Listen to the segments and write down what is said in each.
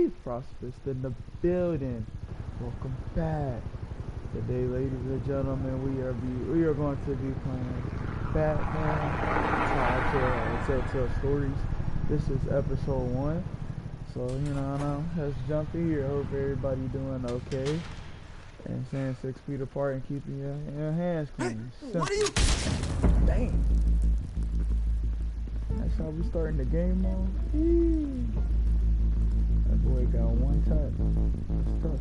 Prosperous in the building. Welcome back. Today, ladies and gentlemen, we are going to be playing Batman Telltale Stories. This is episode 1. So, let's jump in here. Hope everybody doing okay. And staying 6 feet apart and keeping your hands clean. Hey, what are you? Dang. That's how we starting the game off. That boy got one touch. That's tough.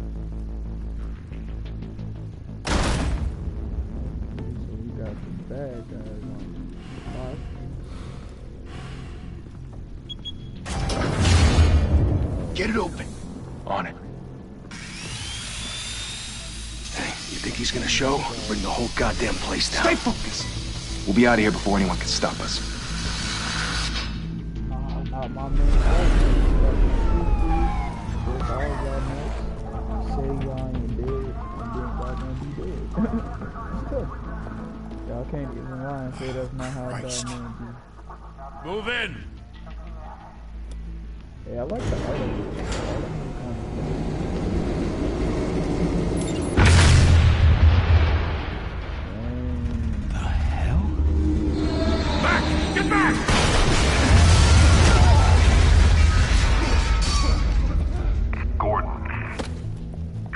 So we got some bad guys on. Get it open. On it. Hey, you think he's gonna show? Bring the whole goddamn place down. Stay focused. We'll be out of here before anyone can stop us. My man, say y'all ain't dead, and then y'all gonna be dead. It's tough. Y'all can't even lie and say that's not how Batman be. Move in. Yeah, I like the art of it. The hell? Back! Get back! Gordon.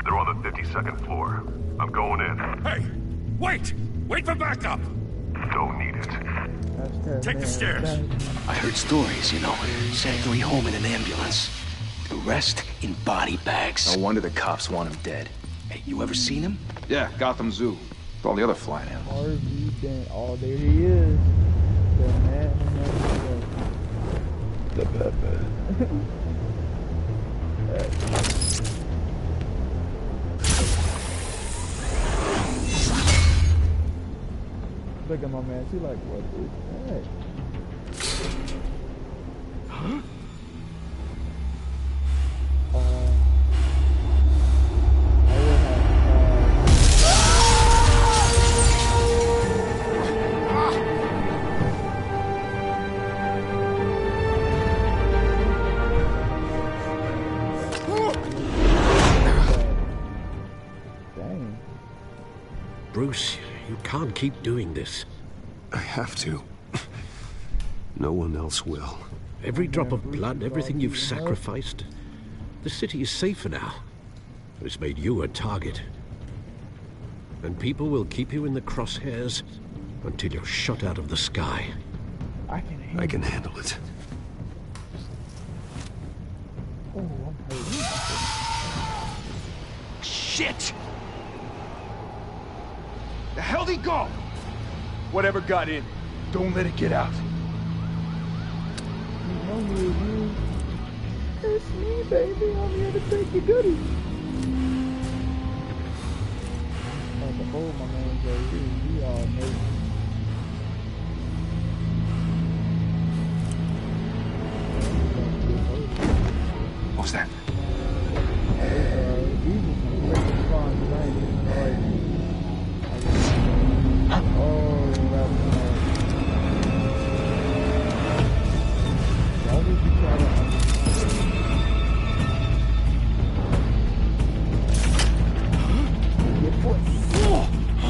They're on the 52nd floor. I'm going in. Hey! Wait! Wait for backup! Don't need it. Take the stairs. I heard stories, sent Three home in an ambulance. The rest in body bags. No wonder the cops want him dead. Hey, you ever seen him? Yeah, Gotham Zoo. With all the other flying animals. Harvey Dent. Oh, there he is. The man. The Batman. Look at my man. She like, what is that? Huh? Dang. Bruce, you can't keep doing this. I have to. No one else will. Every drop of blood, everything you've sacrificed. The city is safer now. It's made you a target. And people will keep you in the crosshairs until you're shot out of the sky. I can handle it. Oh, I'm hurt. Shit! The hell'd he go? Whatever got in, don't let it get out. You know me, you. It's me, baby. I'm here to take your goodies. Oh, the whole my man's right here. We all amazing. What was that?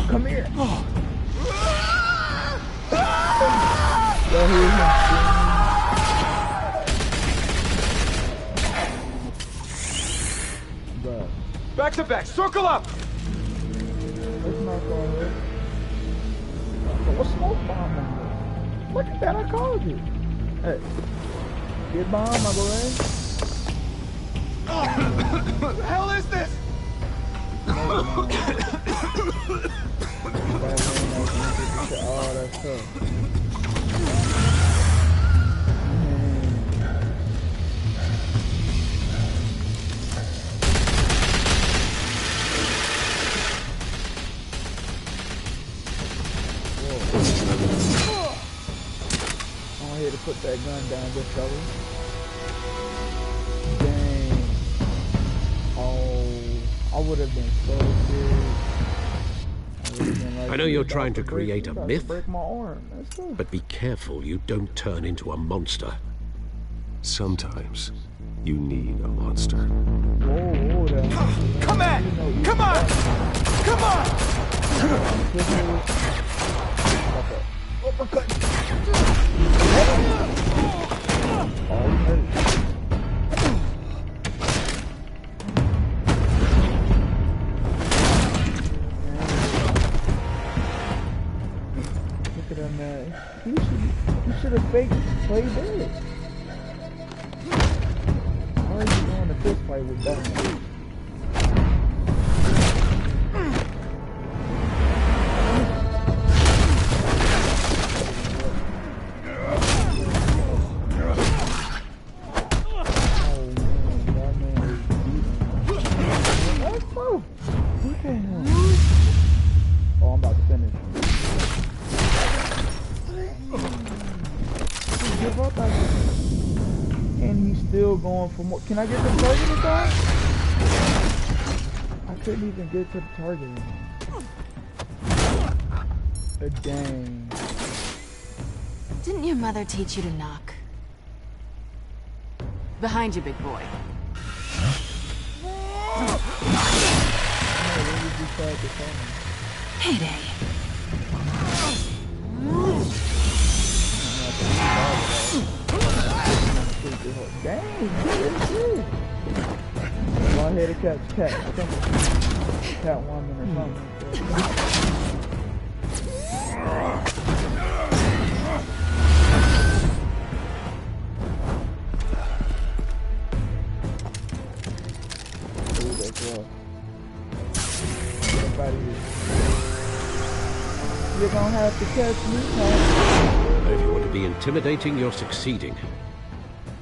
Come here. Back to back, circle up! Let's not go ahead. What smoke bomb? Look at that, I called you. Hey. Get bomb, my boy. What the hell is this? Oh, that's tough. I'm here to put that gun down, good fella. Dang. Oh, I would have been so good. I know you're trying to create a myth, break my arm. That's tough. but be careful you don't turn into a monster. Sometimes you need a monster. monster. Whoa, that. Come at! Come on! Come on! Uppercut. Oh, he hurt. Look at that man. He should have faked played dead. Why are you going to fist fight with Batman? Oh, I'm about to finish. Give up, and he's still going for more. Can I get the target this time? I couldn't even get to the target. Dang. Didn't your mother teach you to knock? Behind you, big boy. Heyday. Dang, good. Go ahead and catch cat. I think it's Catwoman or something. You're gonna have to catch me, huh? If you want to be intimidating, you're succeeding.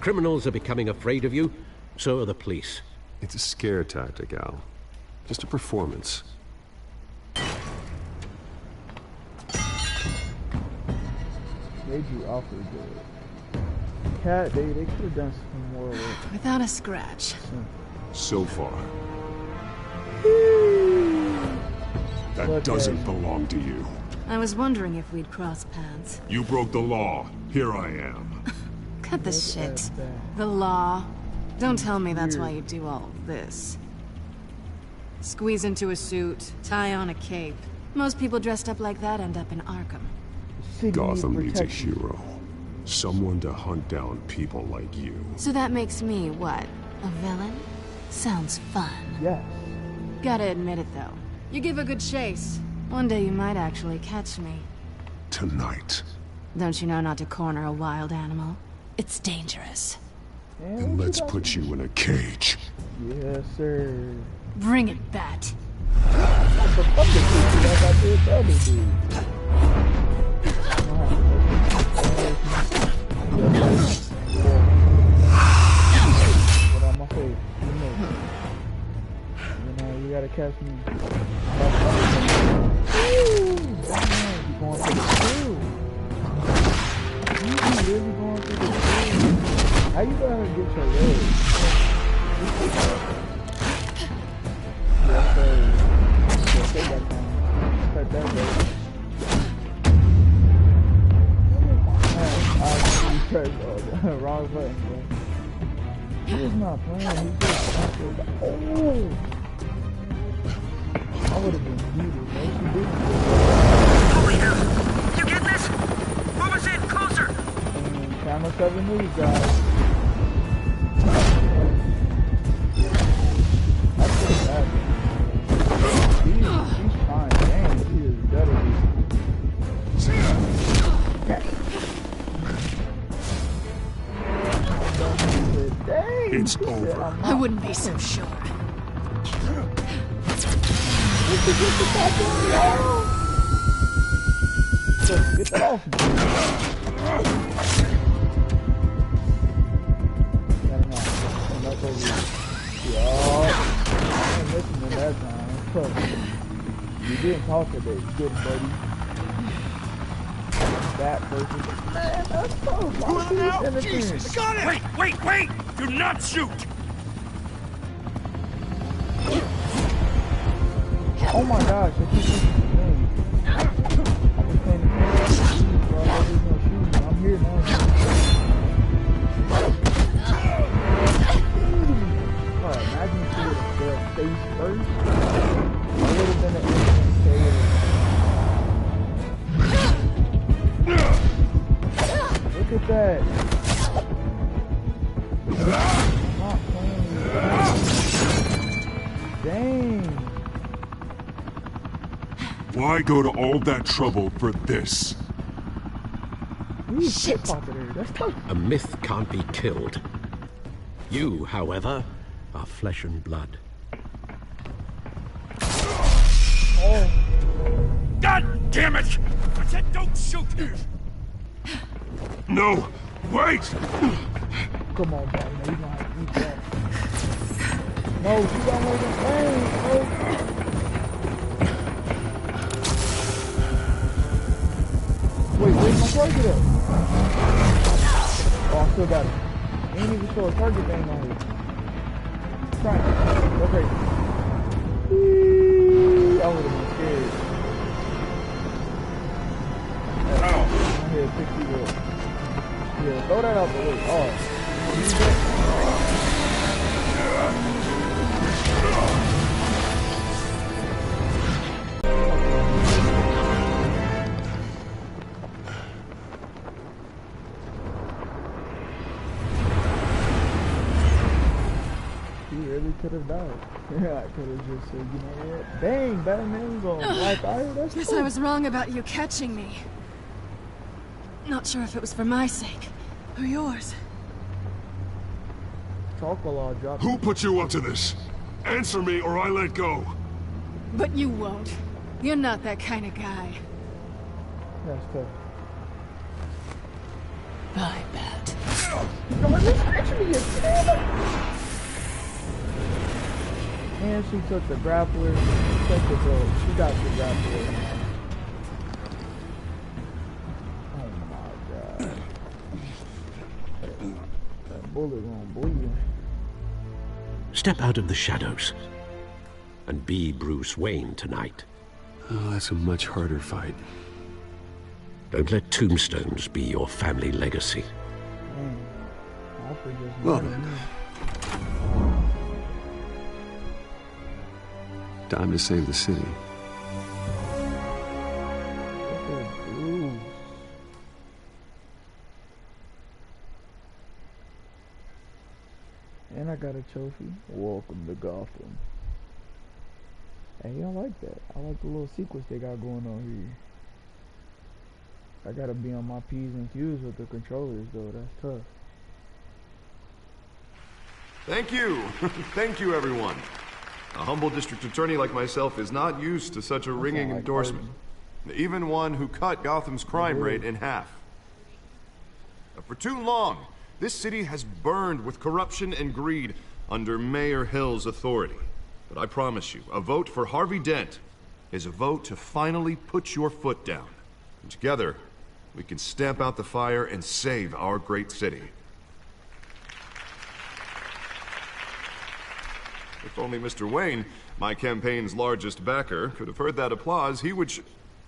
Criminals are becoming afraid of you, so are the police. It's a scare tactic, Al. Just a performance. They do awfully good. Cat, they could have done some more work. Without a scratch. So far. That Look doesn't at belong to you. I was wondering if we'd cross paths. You broke the law. Here I am. Cut the shit. The law. Don't tell me that's why you do all of this. Squeeze into a suit, tie on a cape. Most people dressed up like that end up in Arkham. Gotham needs a hero. Someone to hunt down people like you. So that makes me, what, a villain? Sounds fun. Yes. Gotta admit it, though. You give a good chase. One day you might actually catch me. Tonight. Don't you know not to corner a wild animal? It's dangerous. And let's put you in a cage. Yes, sir. Bring it, Bat. What the fuck is this? Like I did the other dude. Get out my face. You know, you gotta catch me. Ooh, damn, you going for the kill. You really going for the kill. How you gonna get your leg? Yes, sir. Yes, take that time. Cut that leg. I pressed wrong button, bro. He was not playing. He just oh. I would have been muted. No, she didn't. Over here. You get this? Move us in closer. And Channel 7 News, guys. That's so bad. She's fine. Dang, she is better. Dang, It's over. I wouldn't be so sure. Get that off. I ain't listening that time. You didn't talk today. Good, buddy. That person. Man, that's close. Pull him out! Jesus, got it! Wait! Do not shoot! Oh my gosh, I keep missing the game. I've been playing the game, bro. There's no shooting. I'm here now. first, I would have been an instant KO. Look at that. Not playing with that. Dang. Why go to all that trouble for this? Shit. That's tough. A myth can't be killed. You, however, are flesh and blood. Oh. God damn it! I said don't shoot! No! Wait! Come on, buddy. No, you gonna have to eat that. No, you don't make it rain, bro. Wait, where's my target at? Oh, I still got it. Ain't even show a target bang on here. Try it. Go crazy. Whee! I would've been scared. Oh. My head 60 will. Yeah, throw that out the way. Oh. He really could have died. Yeah, I could have just said, you know what? Dang, Batman's on black iron. That's Guess cool. I was wrong about you catching me. Not sure if it was for my sake or yours. Chocolate drop. Who put you up to this? Answer me or I let go. But you won't. You're not that kind of guy. That's tough. I bet. And she took the grappler. Check the bro. She got the grappler. Oh my god. That bullet won't bleed. Step out of the shadows and be Bruce Wayne tonight. Oh, that's a much harder fight. Don't let tombstones be your family legacy. Dang. Alfred just Well murdered then. me. Time to save the city. Look at Bruce. And I got a trophy. Welcome to Gotham. Hey, I like that. I like the little sequence they got going on here. I gotta be on my P's and Q's with the controllers though, that's tough. Thank you. Thank you, everyone. A humble district attorney like myself is not used to such a ringing like endorsement. Even one who cut Gotham's crime rate in half. For too long, this city has burned with corruption and greed under Mayor Hill's authority. But I promise you, a vote for Harvey Dent is a vote to finally put your foot down. And together, we can stamp out the fire and save our great city. If only Mr. Wayne, my campaign's largest backer, could have heard that applause, he would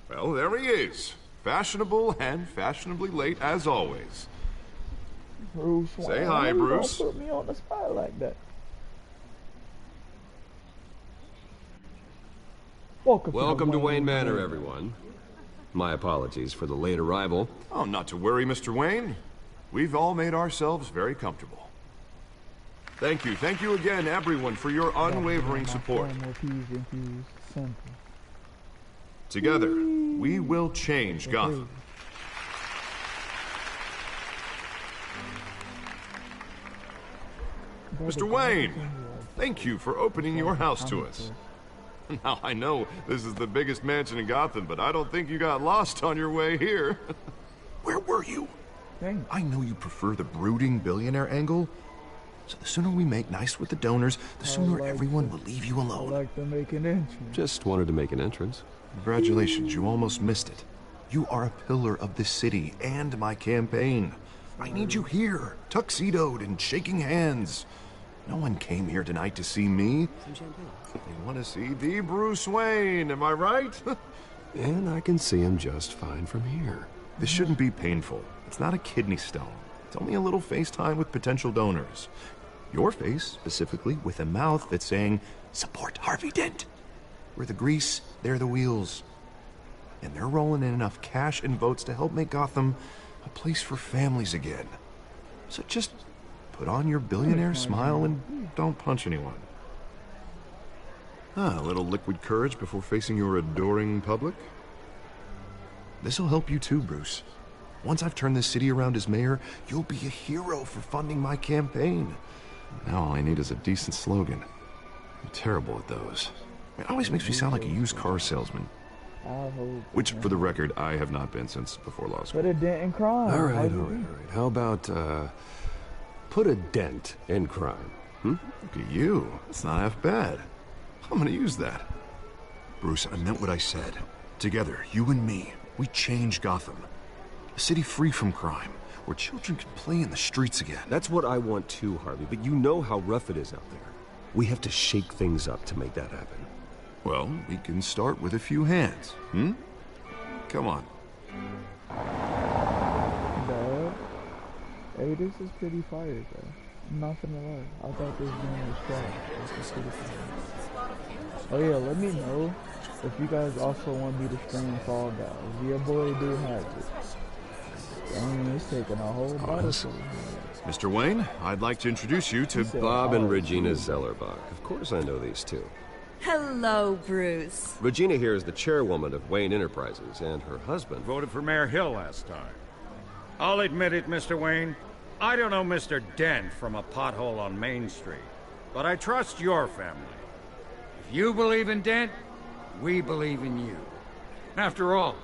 well, there he is. Fashionable and fashionably late as always. Bruce Wayne. Say hi, Why you gonna Bruce. put me on the spot like that. Welcome to Wayne Manor, everyone. My apologies for the late arrival. Oh, not to worry, Mr. Wayne. We've all made ourselves very comfortable. Thank you again, everyone, for your unwavering support. Together, we will change Gotham. Mr. Wayne, thank you for opening your house to us. Now, I know this is the biggest mansion in Gotham, but I don't think you got lost on your way here. Where were you? Dang. I know you prefer the brooding billionaire angle, so the sooner we make nice with the donors, the sooner everyone will leave you alone. I like to make an entrance. Just wanted to make an entrance. Congratulations, you almost missed it. You are a pillar of this city and my campaign. I need you here, tuxedoed and shaking hands. No one came here tonight to see me. They want to see the Bruce Wayne, am I right? And I can see him just fine from here. This shouldn't be painful. It's not a kidney stone. It's only a little FaceTime with potential donors. Your face, specifically, with a mouth that's saying, "Support Harvey Dent." We're the grease, they're the wheels. And they're rolling in enough cash and votes to help make Gotham a place for families again. So just put on your billionaire smile and don't punch anyone. A little liquid courage before facing your adoring public. This'll help you too, Bruce. Once I've turned this city around as mayor, you'll be a hero for funding my campaign. Now all I need is a decent slogan. I'm terrible at those. It always makes me sound like a used car salesman. Which, for the record, I have not been since before law school. Put a dent in crime. All right. How about, put a dent in crime? Look at you. It's not half bad. I'm gonna use that. Bruce, I meant what I said. Together, you and me, we change Gotham. A city free from crime, where children can play in the streets again. That's what I want too, Harvey, but you know how rough it is out there. We have to shake things up to make that happen. Well, we can start with a few hands, Come on. Dad? Hey, this is pretty fire, though. I'm not finna lie. I thought this game was trash. This is pretty fire. Oh yeah, let me know if you guys also want me to stream Fall Guys. Your boy do have it. I mean, it's taking a whole bottle. Mr. Wayne, I'd like to introduce you to Bob and Regina Zellerbach. Of course I know these two. Hello, Bruce. Regina here is the chairwoman of Wayne Enterprises, and her husband voted for Mayor Hill last time. I'll admit it, Mr. Wayne. I don't know Mr. Dent from a pothole on Main Street, but I trust your family. If you believe in Dent, we believe in you. After all,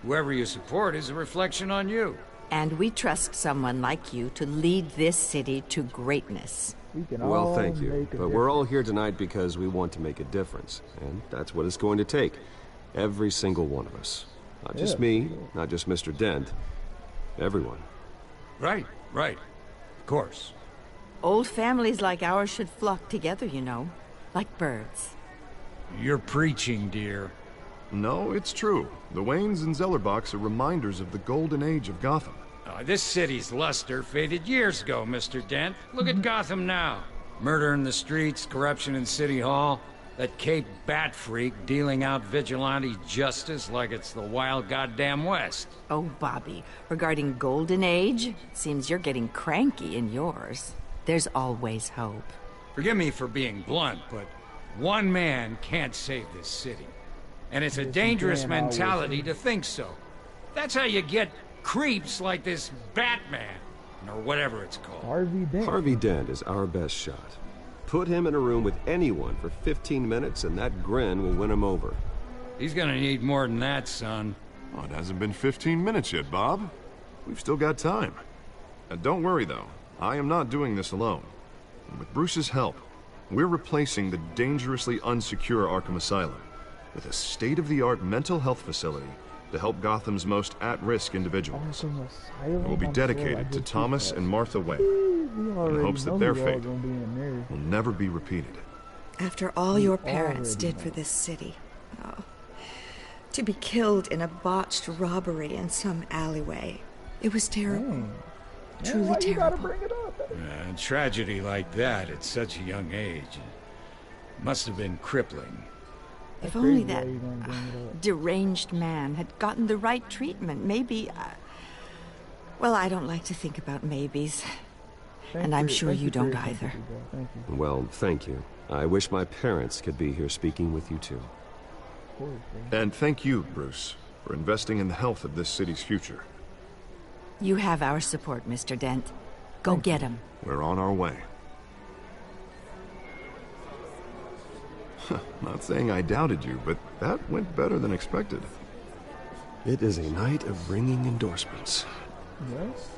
whoever you support is a reflection on you. And we trust someone like you to lead this city to greatness. Well, thank you. But we're all here tonight because we want to make a difference. And that's what it's going to take. Every single one of us. Not just me, not just Mr. Dent. Everyone. Right. Of course. Old families like ours should flock together, you know. Like birds. You're preaching, dear. No, it's true. The Waynes and Zellerbachs are reminders of the golden age of Gotham. This city's luster faded years ago, Mr. Dent. Look at Gotham now. Murder in the streets, corruption in City Hall, that Cape Bat freak dealing out vigilante justice like it's the wild goddamn West. Oh, Bobby, regarding Golden Age, it seems you're getting cranky in yours. There's always hope. Forgive me for being blunt, but one man can't save this city. And it's a dangerous mentality to think so. That's how you get creeps like this Batman, or whatever it's called. Harvey Dent is our best shot. Put him in a room with anyone for 15 minutes and that grin will win him over. He's gonna need more than that, son. Oh, it hasn't been 15 minutes yet, Bob. We've still got time. Don't worry, though. I am not doing this alone. And with Bruce's help, we're replacing the dangerously unsecure Arkham Asylum with a state-of-the-art mental health facility to help Gotham's most at-risk individuals. It will be dedicated to Thomas and Martha Wayne, in hopes that their fate will never be repeated. After all your parents did for this city, to be killed in a botched robbery in some alleyway, it was terrible. Truly terrible. A tragedy like that at such a young age must have been crippling. If only that deranged man had gotten the right treatment, maybe... well, I don't like to think about maybes. And I'm sure you don't either. Well, thank you. I wish my parents could be here speaking with you too. And thank you, Bruce, for investing in the health of this city's future. You have our support, Mr. Dent. Go get him. We're on our way. Not saying I doubted you, but that went better than expected. It is a night of ringing endorsements. Yes.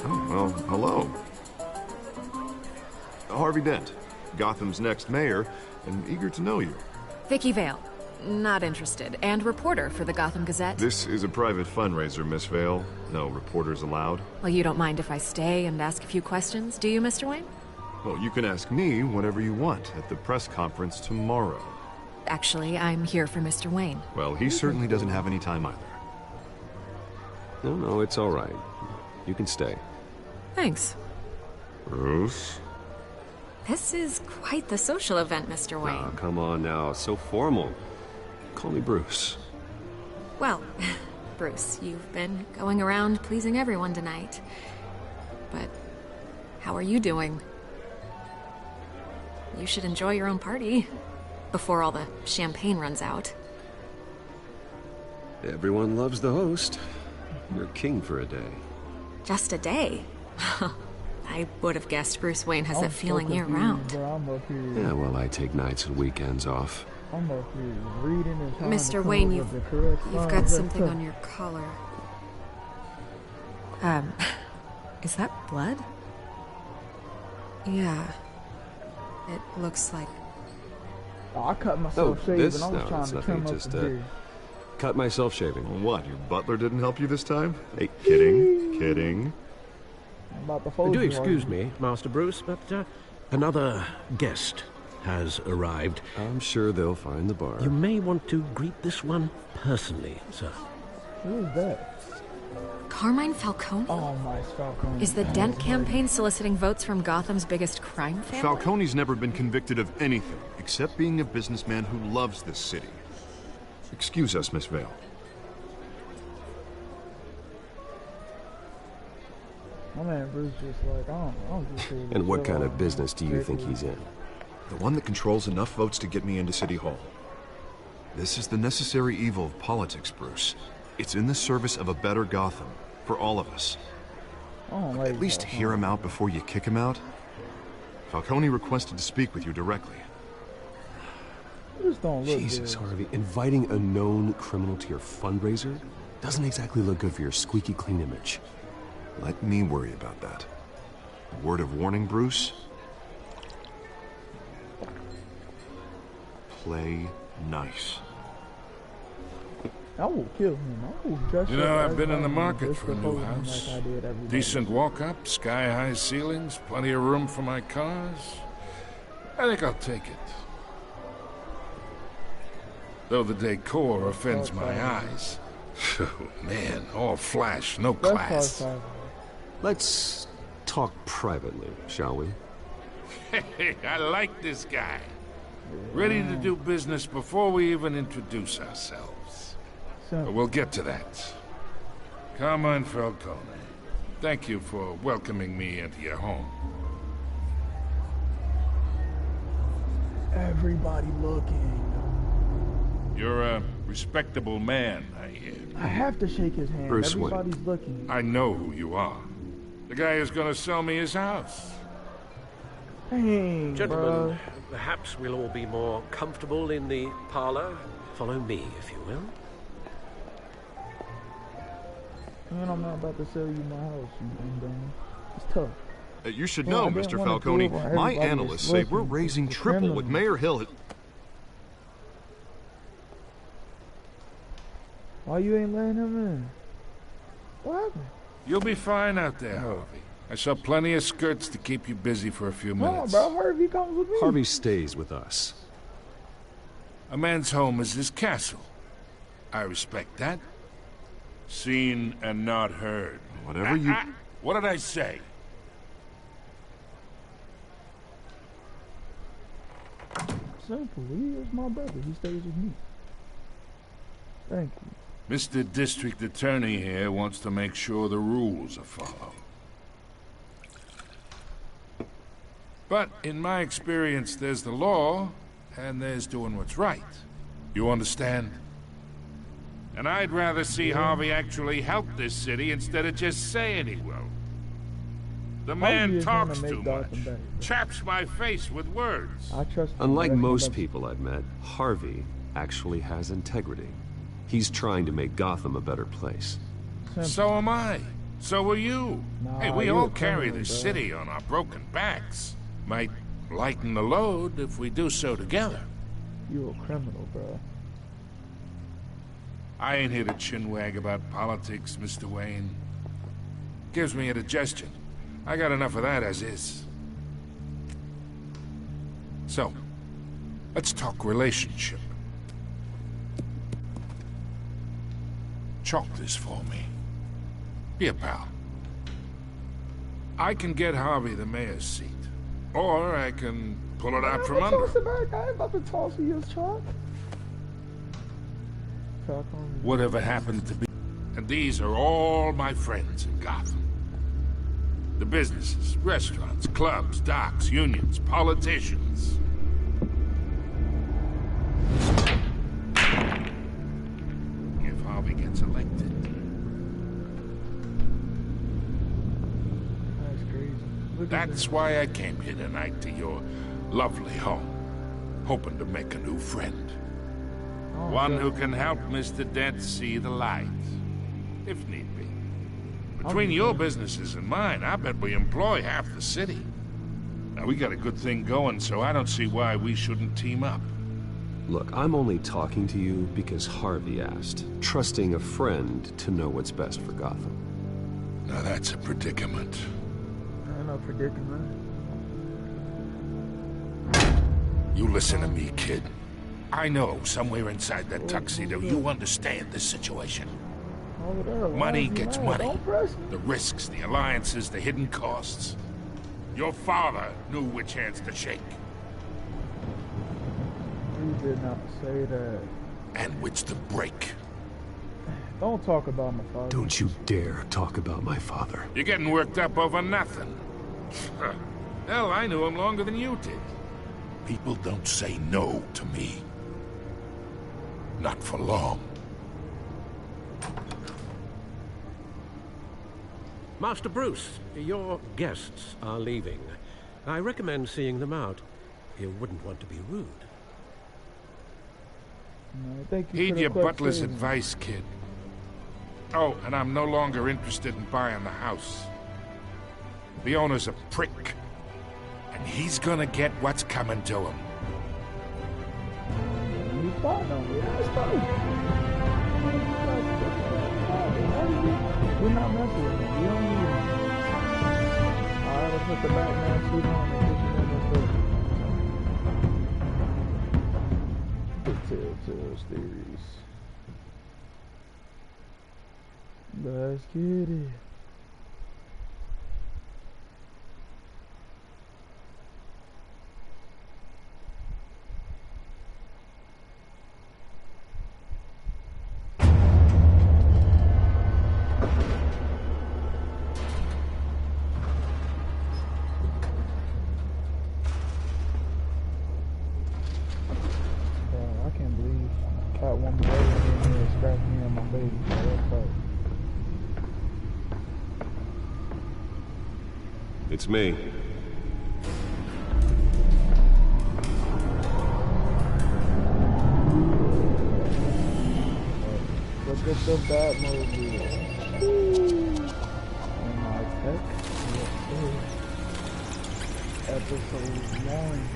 Oh, well, hello. Harvey Dent, Gotham's next mayor, and eager to know you. Vicky Vale. Not interested. And reporter for the Gotham Gazette. This is a private fundraiser, Miss Vale. No reporters allowed. Well, you don't mind if I stay and ask a few questions, do you, Mr. Wayne? Well, you can ask me whatever you want at the press conference tomorrow. Actually, I'm here for Mr. Wayne. Well, he certainly doesn't have any time either. No, it's all right. You can stay. Thanks. Bruce? This is quite the social event, Mr. Wayne. Oh, come on now. It's so formal. Call me Bruce. Well, Bruce, you've been going around pleasing everyone tonight. But how are you doing? You should enjoy your own party before all the champagne runs out. Everyone loves the host. You're king for a day. Just a day? I would have guessed Bruce Wayne has that feeling year-round. Yeah, well, I take nights and weekends off. I'm up here reading and trying Mr. to Wayne, come up with the correct you've signs. got something on your collar. Is that blood? Yeah. It looks like... Oh, I cut myself shaving. This? I was No, trying it's to nothing. trim up Just, the beard. cut myself shaving. What, your butler didn't help you this time? Hey, kidding, kidding. I'm about to fold Do you, excuse Harvey. me, Master Bruce, but another guest has arrived. I'm sure they'll find the bar. You may want to greet this one personally, sir. Who is that? Carmine Falcone? Oh, my Falcone. Is the Dent campaign soliciting votes from Gotham's biggest crime family? Falcone's never been convicted of anything, except being a businessman who loves this city. Excuse us, Miss Vale. My man Bruce just like, I don't just hear And what this kind all. of business do you think he's in? The one that controls enough votes to get me into City Hall. This is the necessary evil of politics, Bruce. It's in the service of a better Gotham, for all of us. I don't like At least Falcone. hear him out before you kick him out. Falcone requested to speak with you directly. You just don't look Jesus, good. Harvey, inviting a known criminal to your fundraiser doesn't exactly look good for your squeaky clean image. Let me worry about that. A word of warning, Bruce. Play nice. I will kill him. I will dress You know, up I've as been in the Batman market just for a to new pose him house. like I did every day. Decent walk-up, sky-high ceilings, plenty of room for my cars. I think I'll take it. Though the decor offends my eyes. Oh, man, all flash, no class. Let's talk privately, shall we? Hey, I like this guy. Ready to do business before we even introduce ourselves. But we'll get to that. Carmine Falcone, thank you for welcoming me into your home. Everybody looking. You're a respectable man, I hear. I have to shake his hand. Bruce Wayne. Everybody's looking. I know who you are. The guy who's gonna sell me his house. Dang, Gentlemen, bro. perhaps we'll all be more comfortable in the parlor. Follow me, if you will. Man, I'm not about to sell you my house, you dumb. It's tough. You should Well, know, I didn't Mr. wanna Falcone, do it while my everybody analysts was say looking. we're raising It's triple with criminal. Mayor Hill. Why you ain't letting him in? What happened? You'll be fine out there, Harvey. I saw plenty of skirts to keep you busy for a few No, minutes. bro. Harvey comes with me. Harvey stays with us. A man's home is his castle. I respect that. Seen and not heard. Whatever you... What did I say? Simple. He is my brother. He stays with me. Thank you. Mr. District Attorney here wants to make sure the rules are followed. But in my experience, there's the law, and there's doing what's right. You understand? And I'd rather see Harvey actually help this city instead of just saying he will. The man is gonna talks make too Gotham much. better. Chaps my face with words. I trust him. Unlike That's my most best- people I've met, Harvey actually has integrity. He's trying to make Gotham a better place. So am I. So are you. Nah, Hey, we you're all a carry criminal, this bro. city on our broken backs. Might lighten the load if we do so together. You a criminal, bro. I ain't here to chinwag about politics, Mr. Wayne. Gives me indigestion. I got enough of that as is. So, let's talk relationship. chalk this for me. Here, pal. I can get Harvey the mayor's seat. Or I can pull it out from under him. I ain't about to toss you his chalk. Whatever happened to be... And these are all my friends in Gotham. The businesses, restaurants, clubs, docks, unions, politicians. If Harvey gets elected. That's crazy. That's why I came here tonight to your lovely home. Hoping to make a new friend. One who can help Mr. Dent see the light. If need be. Between your businesses and mine, I bet we employ half the city. Now, we got a good thing going, so I don't see why we shouldn't team up. Look, I'm only talking to you because Harvey asked, trusting a friend to know what's best for Gotham. Now that's a predicament. I know predicament. You listen to me, kid. I know somewhere inside that tuxedo you understand this situation. Money gets money. The risks, the alliances, the hidden costs. Your father knew which hands to shake. You did not say that. And which to break. Don't talk about my father. Don't you dare talk about my father. You're getting worked up over nothing. Hell, I knew him longer than you did. People don't say no to me. Not for long. Master Bruce, your guests are leaving. I recommend seeing them out. You wouldn't want to be rude. No, thank you. Heed your butler's advice, kid. Oh, and I'm no longer interested in buying the house. The owner's a prick. And he's gonna get what's coming to him. You fought on me. That's fine. We're not messing with him. You don't need him. I'll put the Batman suit on and put you in the Telltale's theories. Let's get it. It's me. Look at the Batmobile. On my tech. Episode 1.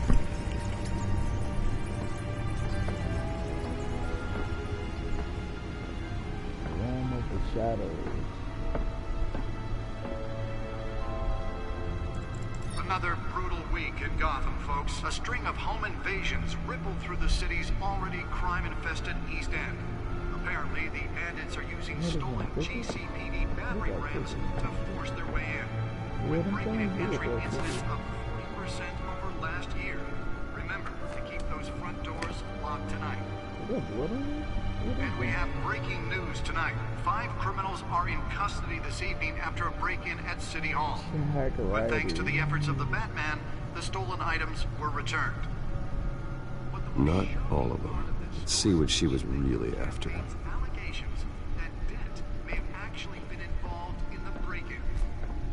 Realm of the Shadows. Another brutal week in Gotham, folks. A string of home invasions rippled through the city's already crime-infested East End. Apparently, the bandits are using stolen GCPD battery rams to force their way in, with break-in and entry incidents up 40% over last year. Remember to keep those front doors locked tonight. And we have breaking news tonight. 5 criminals are in custody this evening after a break-in at City Hall. But thanks to the efforts of the Batman, the stolen items were returned. Not all of them. Let's see what she was really after. Allegations that Dent may have actually been involved in the break-in.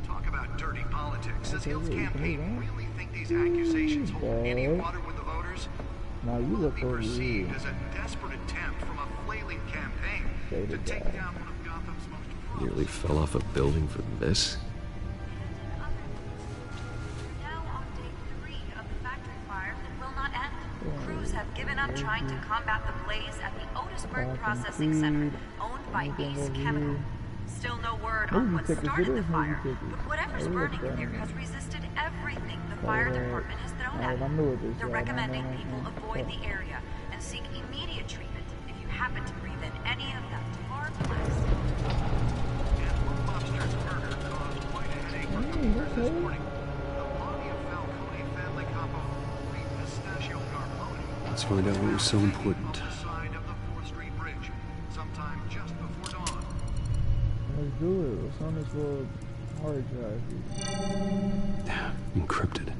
Talk about dirty politics. Does Hill's campaign really think these accusations hold any water with the voters? Now you look be perceived as a desperate attempt from a flailing campaign to take down one of Gotham's most... Nearly fell off a building for this? Now on day 3 of the factory fire that will not end. Crews have given up trying to combat the blaze at the Otisburg Processing Center, owned by Ace Chemical. Still no word on what started the fire, but whatever's burning in there has resisted everything the fire department has thrown at it. They're recommending people avoid the area and seek immediate treatment if you happen to breathe than any of them. Far less. And one mobster's murder caused quite a headache for commuters this morning. The body of Falcone family combo, the pistachio Garmoni, Let's find out what was so important. on the side of the 4th Street Bridge, sometime just before dawn. Let's do it. What's on this little hard drive here? Encrypted.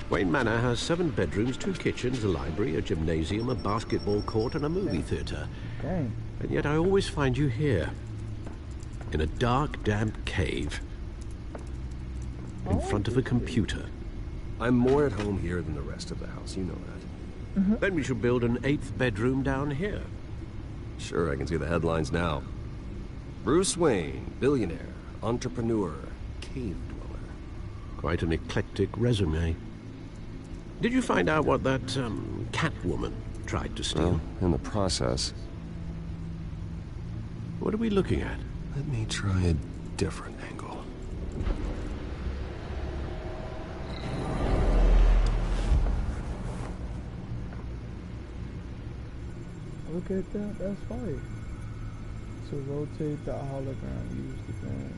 Wayne Manor has 7 bedrooms, 2 kitchens, a library, a gymnasium, a basketball court, and a movie theater. Dang. And yet I always find you here, in a dark, damp cave, in front of a computer. I'm more at home here than the rest of the house, you know that. Then we should build an 8th bedroom down here. Sure, I can see the headlines now. Bruce Wayne, billionaire, entrepreneur, cave dweller. Quite an eclectic resume. Did you find out what that, Catwoman tried to steal? Well, in the process. What are we looking at? Let me try a different angle. Look at that, that's fire. To rotate the hologram, use the pen.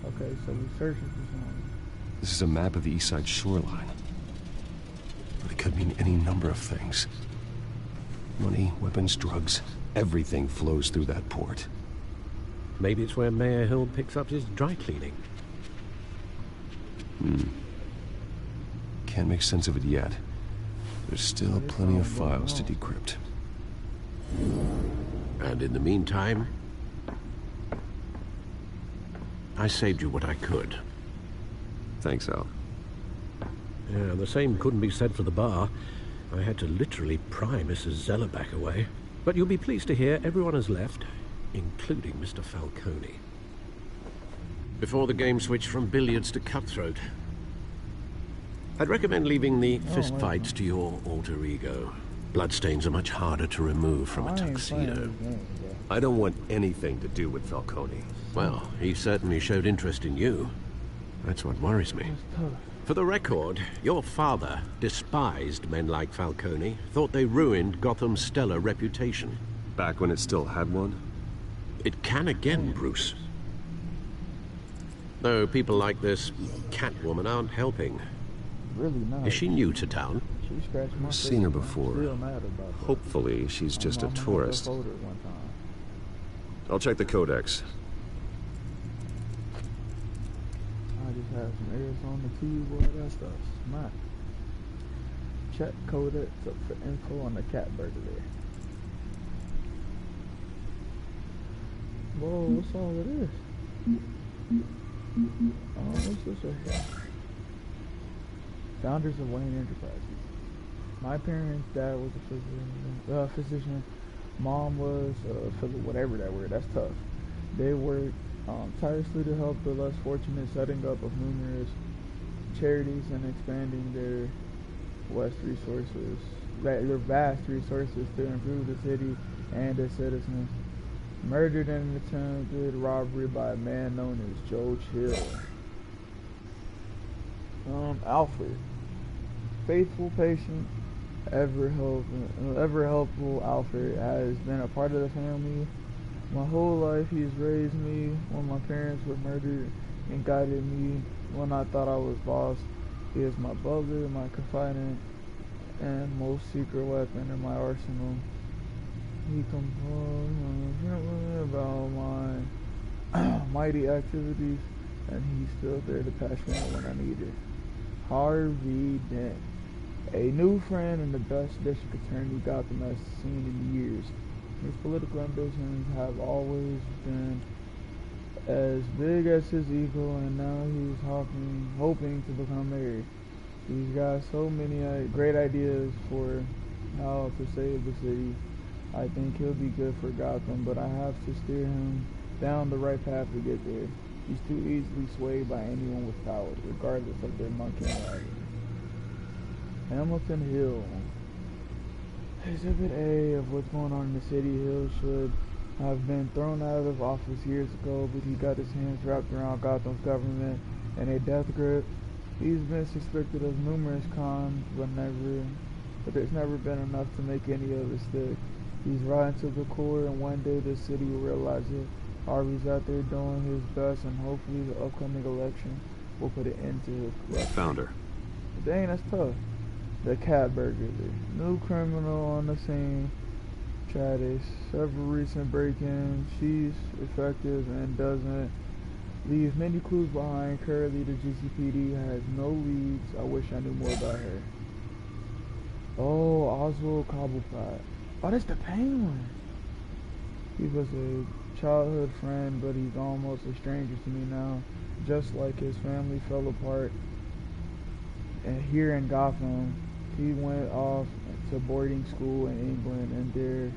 Okay, so we're searching for something. This is a map of the East Side shoreline. But it could mean any number of things. Money, weapons, drugs, everything flows through that port. Maybe it's where Mayor Hill picks up his dry cleaning. Can't make sense of it yet. There's still plenty of files to decrypt. And in the meantime, I saved you what I could. Thanks, Al. Yeah, the same couldn't be said for the bar. I had to literally pry Mrs. Zellerback away. But you'll be pleased to hear everyone has left, including Mr. Falcone. Before the game switched from billiards to cutthroat. I'd recommend leaving the fistfights to your alter ego. Bloodstains are much harder to remove from a tuxedo. I don't want anything to do with Falcone. Well, he certainly showed interest in you. That's what worries me. For the record, your father despised men like Falcone, thought they ruined Gotham's stellar reputation. Back when it still had one? It can again, Bruce. Though people like this Catwoman aren't helping. Really not. Is she new to town? She scratched my I've face seen her and I'm before. still mad about that. Hopefully, she's just a My mama tourist. told her one time. I'll check the codex. I just had some airs on the TV, boy, that stuff's smart. Check codex up for info on the cat burglary. Whoa, what's all of this? Oh, what's this right here? Founders of Wayne Enterprises. My parents' dad was a physician. Mom was whatever that word. That's tough. They worked tirelessly to help the less fortunate, setting up of numerous charities and expanding their vast resources to improve the city and its citizens. Murdered in an attempted robbery by a man known as Joe Chill. Alfred. Faithful, patient, ever helpful Alfred has been a part of the family. My whole life he's raised me. When my parents were murdered and guided me when I thought I was lost. He is my butler, my confidant, and most secret weapon in my arsenal. He complains about my mighty activities, and he's still there to patch me up when I need it. Harvey Dent, a new friend and the best district attorney Gotham has seen in years. His political ambitions have always been as big as his ego, and now he's hoping to become mayor. He's got so many great ideas for how to save the city. I think he'll be good for Gotham, but I have to steer him down the right path to get there. He's too easily swayed by anyone with power, regardless of their monkey morality. Hamilton Hill. Exhibit A of what's going on in the city. Hill should have been thrown out of office years ago, but he got his hands wrapped around Gotham's government in a death grip. He's been suspected of numerous crimes, but never but there's never been enough to make any of it stick. He's rotten to the core, and one day the city will realize it. Harvey's out there doing his best, and hopefully the upcoming election will put an end to his corruption. Found her. Dang, that's tough. The cat burglar. New criminal on the scene. Chadish. Several recent break-ins. She's effective and doesn't leave many clues behind. Currently, the GCPD has no leads. I wish I knew more about her. Oh, Oswald Cobblepot. Oh, that's the Penguin. He was a childhood friend, but he's almost a stranger to me now. Just like his family fell apart. And here in Gotham, he went off to boarding school in England, and there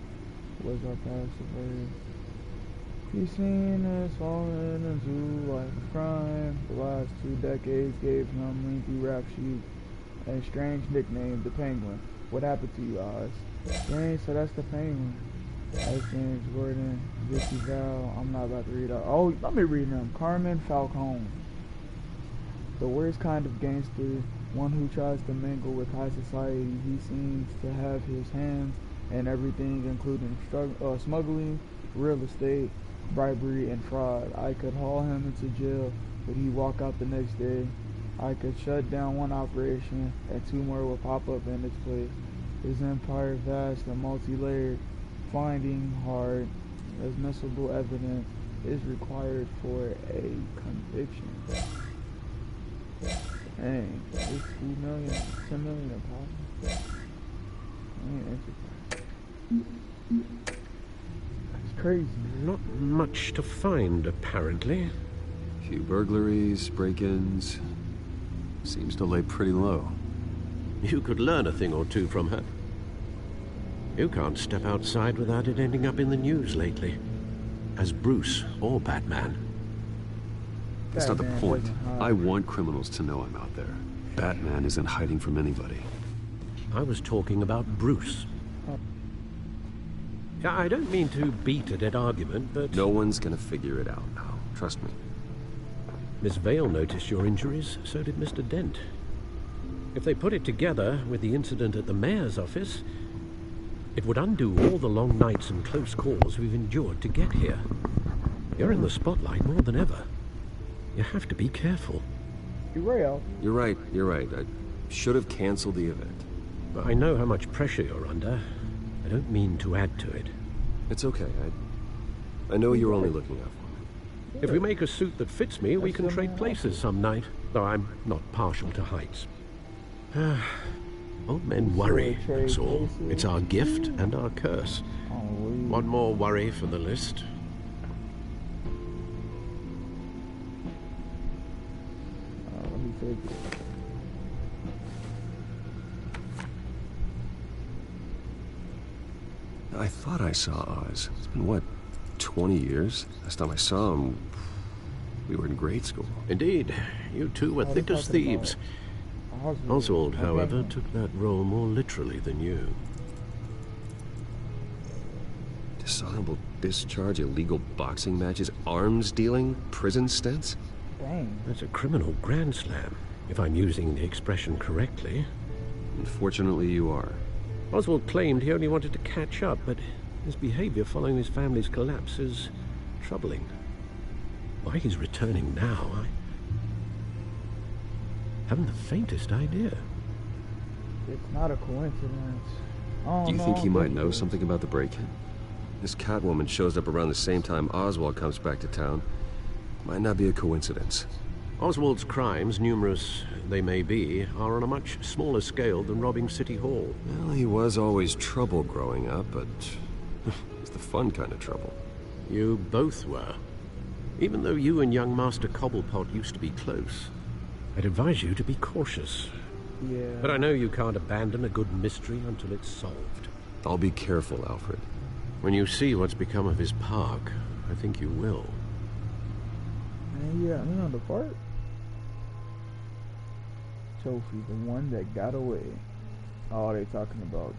was our passive word. He's seen us falling into life of crime. The last 2 decades gave him lengthy rap sheet and strange nickname, the Penguin. What happened to you, Oz? Dang, so that's the Penguin. That's James Gordon, Vicky Val. I'm not about to read out. Oh, let me read them. Carmen Falcone. The worst kind of gangster, one who tries to mingle with high society. He seems to have his hands in everything, including smuggling, real estate, bribery, and fraud. I could haul him into jail, but he'd walk out the next day. I could shut down one operation, and 2 more will pop up in its place. His empire vast and multi-layered. Finding hard, admissible evidence is required for a conviction. Dang, it's 2 million, 10 million impossible. That's crazy. Not much to find, apparently. Few burglaries, break-ins. Seems to lay pretty low. You could learn a thing or two from her. You can't step outside without it ending up in the news lately. As Bruce or Batman. That's not the point. I want criminals to know I'm out there. Batman isn't hiding from anybody. I was talking about Bruce. I don't mean to beat a dead argument, but... No one's gonna figure it out now. Trust me. Miss Vale noticed your injuries, so did Mr. Dent. If they put it together with the incident at the mayor's office, it would undo all the long nights and close calls we've endured to get here. You're in the spotlight more than ever. You have to be careful. You're right. You're right. I should have canceled the event. But I know how much pressure you're under. I don't mean to add to it. It's okay. I know you're only looking out for me. If we make a suit that fits me, we can trade places some night. Though I'm not partial to heights. Old men worry, that's all. It's our gift and our curse. One more worry for the list. Let me take it. I thought I saw Oz. It's been, what, 20 years? Last time I saw him, we were in grade school. Indeed. You two were thick as thieves. Oswald, however, took that role more literally than you. Dishonorable discharge, illegal boxing matches, arms dealing, prison stints? Dang. That's a criminal grand slam, if I'm using the expression correctly. Unfortunately, you are. Oswald claimed he only wanted to catch up, but his behavior following his family's collapse is troubling. Why he's returning now, I haven't the faintest idea. It's not a coincidence. Do you think he might know something about the break-in? This Catwoman shows up around the same time Oswald comes back to town. Might not be a coincidence. Oswald's crimes, numerous they may be, are on a much smaller scale than robbing City Hall. Well, he was always trouble growing up, but it's the fun kind of trouble. You both were. Even though you and young Master Cobblepot used to be close, I'd advise you to be cautious. Yeah. But I know you can't abandon a good mystery until it's solved. I'll be careful, Alfred. When you see what's become of his park, I think you will. Man, you got me on the part. Trophy, the one that got away. Oh, they talking about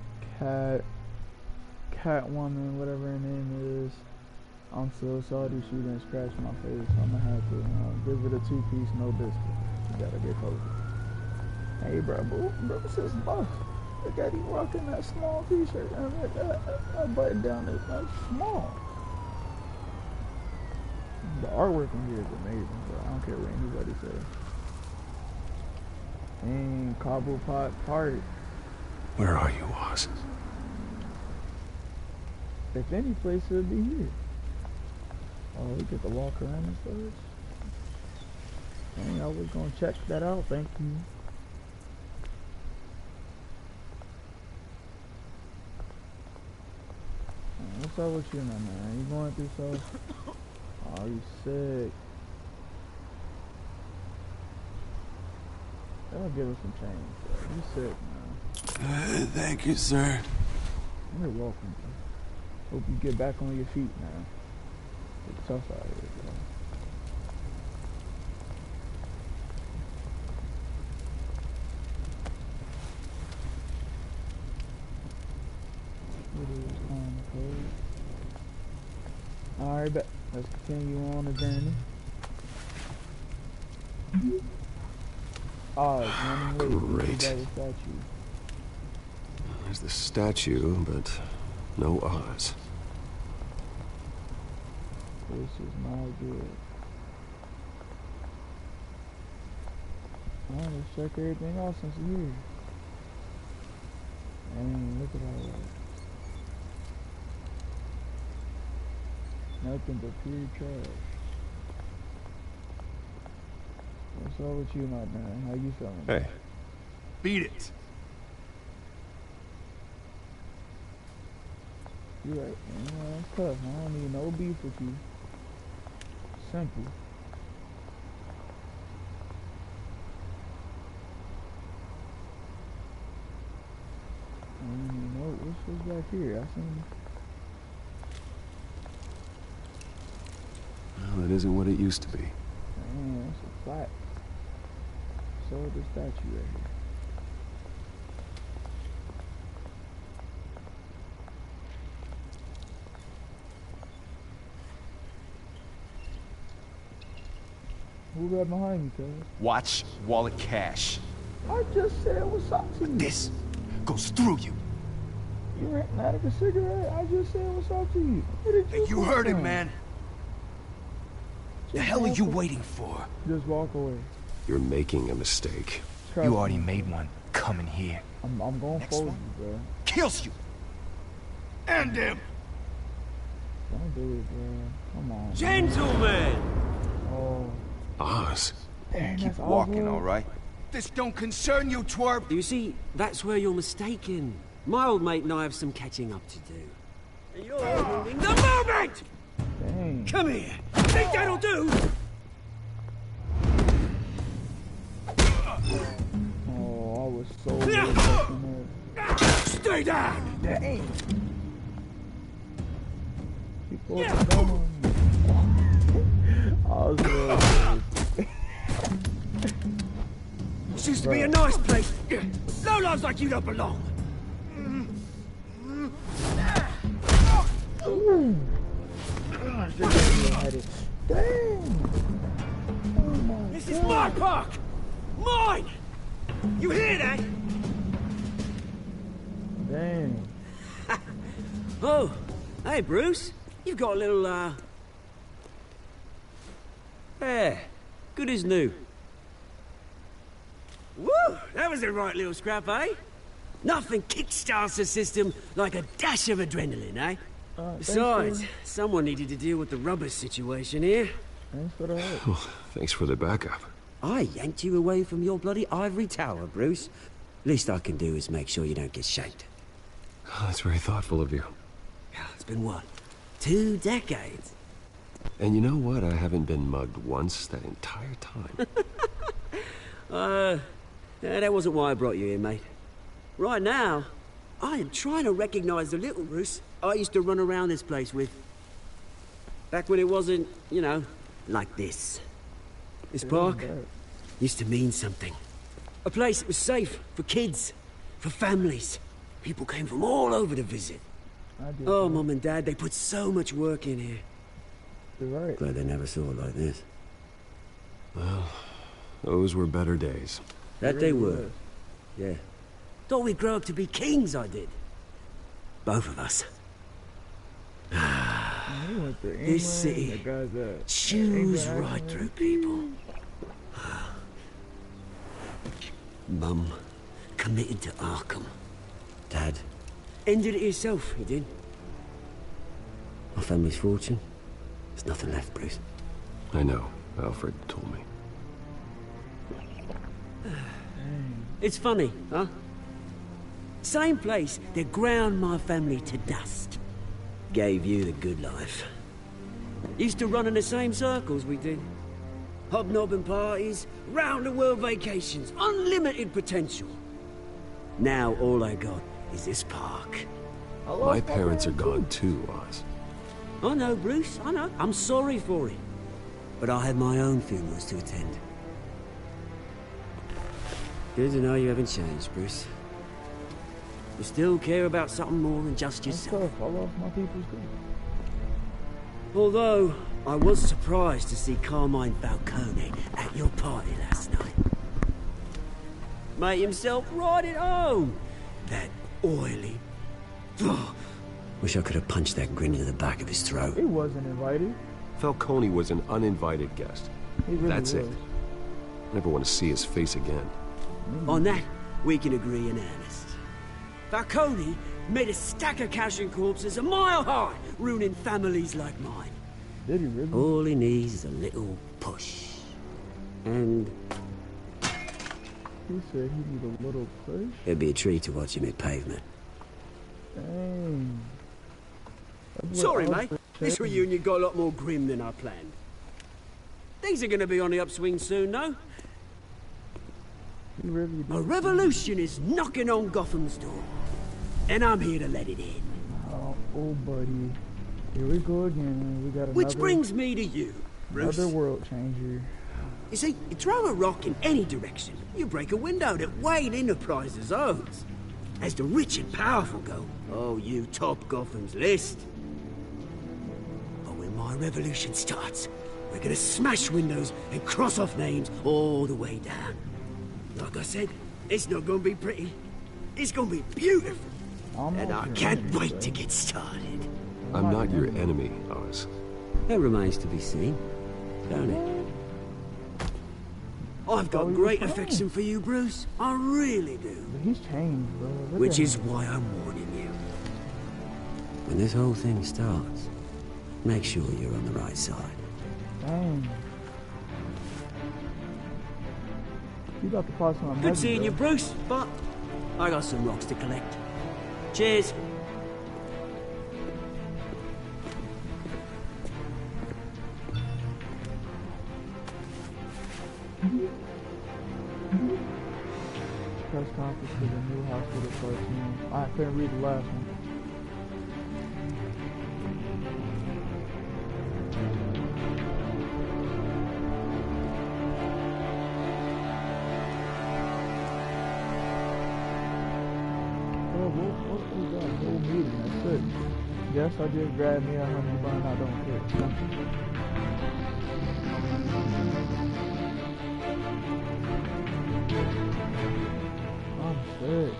Catwoman, whatever her name is. I'm so salty she didn't scratch my face. I'm gonna have to give it a 2-piece, no biscuit. You gotta get closer. Hey, bro, Bruce is buff. Look at him rocking that small t-shirt. That button down is not small. The artwork in here is amazing, bro. I don't care what anybody says. Dang, Cobblepot Park. Where are you, Oz? If any place, it would be here. Oh, we get to walk around and stuff. Dang, I was gonna check that out, thank you. What's up with you, my man? You going through stuff? Oh, you sick. They'll give us some change, bro. You sick, man. Thank you, sir. You're welcome, bro. Hope you get back on your feet, man. It's tough out here, bro. Alright, bet. Let's continue on the journey. Oh, it's running late. Great. There's the statue, but no Oz. This is not good. Oh, let's check everything else since we're here. And look at all that. Nothing but pure trash. What's up with you, my man? How you feeling? Hey. Beat it. You're right, man. It's tough. I don't need no beef with you. Simple. I don't even know what's back here. I seen. Well, it isn't what it used to be. Man, it's a plaque. So the statue right here. Who got behind me, cuz? Watch wallet cash. I just said what's up to you. This goes through you. You ran out of a cigarette. I just said what's up to you. Where did You heard it, man. The Just hell are you walk waiting for? Just walk away. You're making a mistake. Trust You already me. made one. Coming here. I'm going to fold you, bro. Kills you. And him. Don't do it, bro. Come on. Gentlemen! Oh. Oz. Dang, Keep that's walking, awful. all right? This don't concern you, twerp. You see, that's where you're mistaken. My old mate and I have some catching up to do. And you're ruining the moment! Dang. Come here. Think that'll do? Oh, I was so good. Stay down! Dang. He pulled the gun on me. I was real good. This used to be a nice place. No lives like you don't belong. Ooh. Gosh, dang. Oh my This God. is my park! Mine! You hear that? Dang. Oh, hey Bruce. You've got a little, Yeah, good as new. Woo! That was a right little scrap, eh? Nothing kickstarts the system like a dash of adrenaline, eh? Besides, someone needed to deal with the rubber situation here. Thanks for the help. Well, thanks for the backup. I yanked you away from your bloody ivory tower, Bruce. Least I can do is make sure you don't get shanked. Oh, that's very thoughtful of you. Yeah, it's been what? 2 decades? And you know what? I haven't been mugged once that entire time. Yeah, that wasn't why I brought you here, mate. Right now, I am trying to recognize the little Bruce I used to run around this place with. Back when it wasn't, you know, like this. This park used to mean something. A place that was safe for kids, for families. People came from all over to visit. Oh, Mum and Dad, they put so much work in here. You're right. Glad they never saw it like this. Well, those were better days. That they were. Yeah. Thought we'd grow up to be kings, I did. Both of us. This city chews right through people. Mum committed to Arkham. Dad ended it himself, he did. My family's fortune. There's nothing left, Bruce. I know. Alfred told me. It's funny, huh? Same place that ground my family to dust. Gave you the good life. Used to run in the same circles we did. Hobnobbing parties, round-the-world vacations, unlimited potential. Now all I got is this park. My parents are gone too, Oz. I know, Bruce, I know. I'm sorry for it. But I had my own funerals to attend. Good to know you haven't changed, Bruce. You still care about something more than just yourself. I love my people's good. Although, I was surprised to see Carmine Falcone at your party last night. Made himself right at home. That oily... Oh, wish I could have punched that grin into the back of his throat. He wasn't invited. Falcone was an uninvited guest. He really That's was. it. Never want to see his face again. On that, we can agree in earnest. Falcone made a stack of cash and corpses a mile high, ruining families like mine. Did he really? All he needs is a little push. And... He said he need a little push? it'd be a treat to watch him hit pavement. Dang. Sorry, mate. This reunion got a lot more grim than I planned. Things are gonna be on the upswing soon, though. Really a revolution is knocking on Gotham's door. And I'm here to let it in. Oh, buddy. Here we go again. We got another... Which brings me to you, Bruce. Another world changer. You see, you throw a rock in any direction, you break a window that Wayne Enterprises owns. As the rich and powerful go, oh, you top Gotham's list. But when my revolution starts, we're gonna smash windows and cross off names all the way down. Like I said, it's not gonna be pretty. It's gonna be beautiful. And I can't wait to get started. I'm not your enemy, Oz. That remains to be seen, don't it? I've got great affection for you, Bruce. I really do. But he's changed, bro. Which is why I'm warning you. When this whole thing starts, make sure you're on the right side. Dang. You got the parts on. Good seeing you, Bruce, but I got some rocks to collect. Cheers. Press conference for the new hospital cartoon. I couldn't read the last one. What was that whole meeting? That's it. Yes, I just grabbed me a honey bun. I don't care. I'm sick.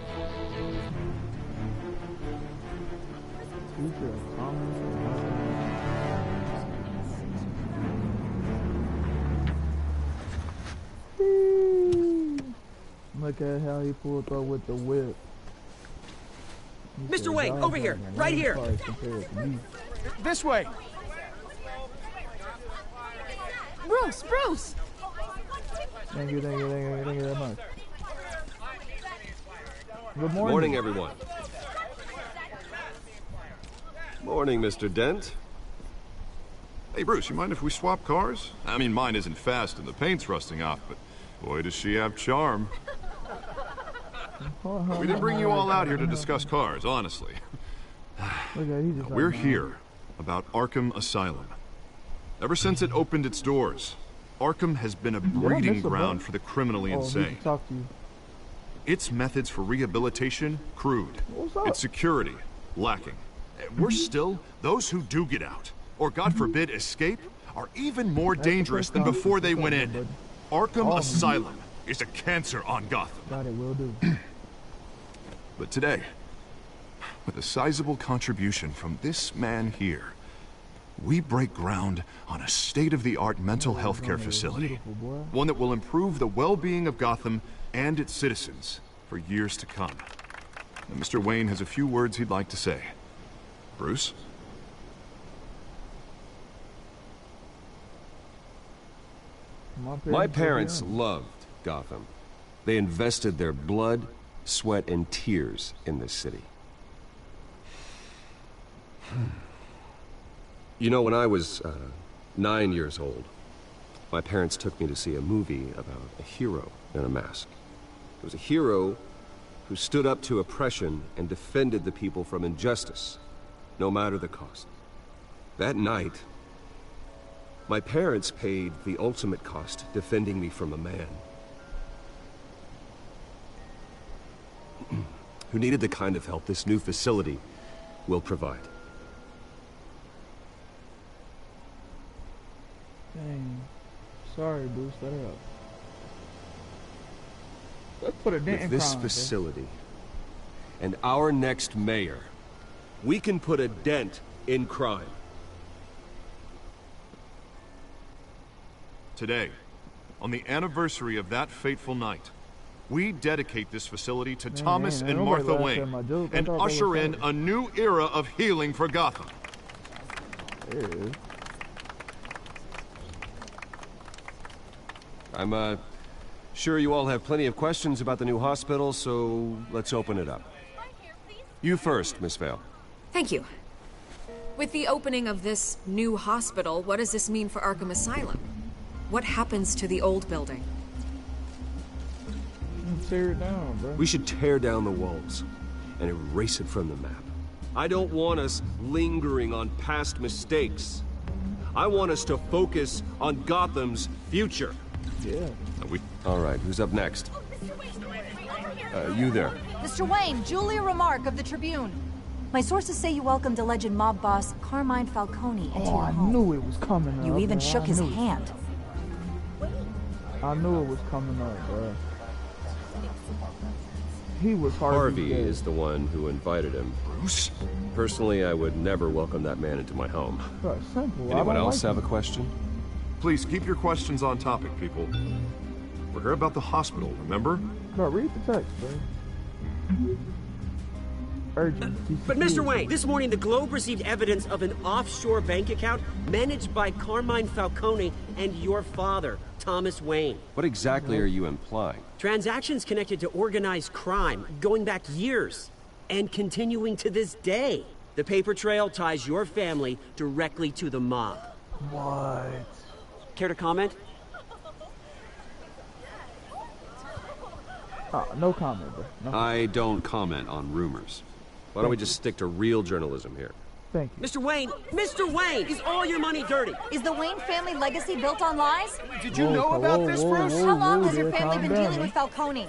Future of comments. Look at how he pulled up with the whip. Mr. Wayne, over here, right here. This way. Bruce! Thank you very much. Good morning. Morning, everyone. Morning, Mr. Dent. Hey, Bruce, you mind if we swap cars? I mean, mine isn't fast and the paint's rusting off, but boy, does she have charm. We didn't bring you all out here to discuss cars, honestly. We're here about Arkham Asylum. Ever since it opened its doors, Arkham has been a breeding ground for the criminally insane. Its methods for rehabilitation, crude. Its security, lacking. Worse still, those who do get out, or God forbid escape, are even more dangerous than before they went in. Arkham Asylum is a cancer on Gotham. God, it will do. But today, with a sizable contribution from this man here, we break ground on a state-of-the-art mental health care facility. One that will improve the well-being of Gotham and its citizens for years to come. And Mr. Wayne has a few words he'd like to say. Bruce? My parents loved Gotham. They invested their blood, sweat, and tears in this city. You know, when I was 9 years old, my parents took me to see a movie about a hero in a mask. It was a hero who stood up to oppression and defended the people from injustice, no matter the cost. That night, my parents paid the ultimate cost defending me from a man who needed the kind of help this new facility will provide. Dang. Sorry, Bruce, let it up. Let's put a dent in With this crime, facility and our next mayor, we can put a dent in crime. Today, on the anniversary of that fateful night, we dedicate this facility to Thomas and Martha Wayne and usher in a new era of healing for Gotham. There it is. I'm sure you all have plenty of questions about the new hospital, so let's open it up. You first, Miss Vale. Thank you. With the opening of this new hospital, what does this mean for Arkham Asylum? What happens to the old building? Tear it down, bro. We should tear down the walls and erase it from the map. I don't want us lingering on past mistakes. I want us to focus on Gotham's future. Yeah. All right, who's up next? You there. Mr. Wayne, Julia Remark of the Tribune. My sources say you welcomed alleged mob boss Carmine Falcone into your home. I knew it was coming up. You even bro. shook his hand. I knew it was coming up, bro. He was Harvey is the one who invited him. Bruce? Personally, I would never welcome that man into my home. Bro, simple. Anyone else have a question? Please keep your questions on topic, people. We're here about the hospital, remember? Bro, read the text, bro. Urgent. But Mr. Wayne, this morning the Globe received evidence of an offshore bank account managed by Carmine Falcone and your father, Thomas Wayne. What exactly are you implying? Transactions connected to organized crime, going back years, and continuing to this day. The paper trail ties your family directly to the mob. What? Care to comment? No comment, bro. No. I don't comment on rumors. Why don't we just stick to real journalism here? Thank you. Mr. Wayne, is all your money dirty? Is the Wayne family legacy built on lies? Did you know about this, Bruce? How long has your family been dealing with Falcone?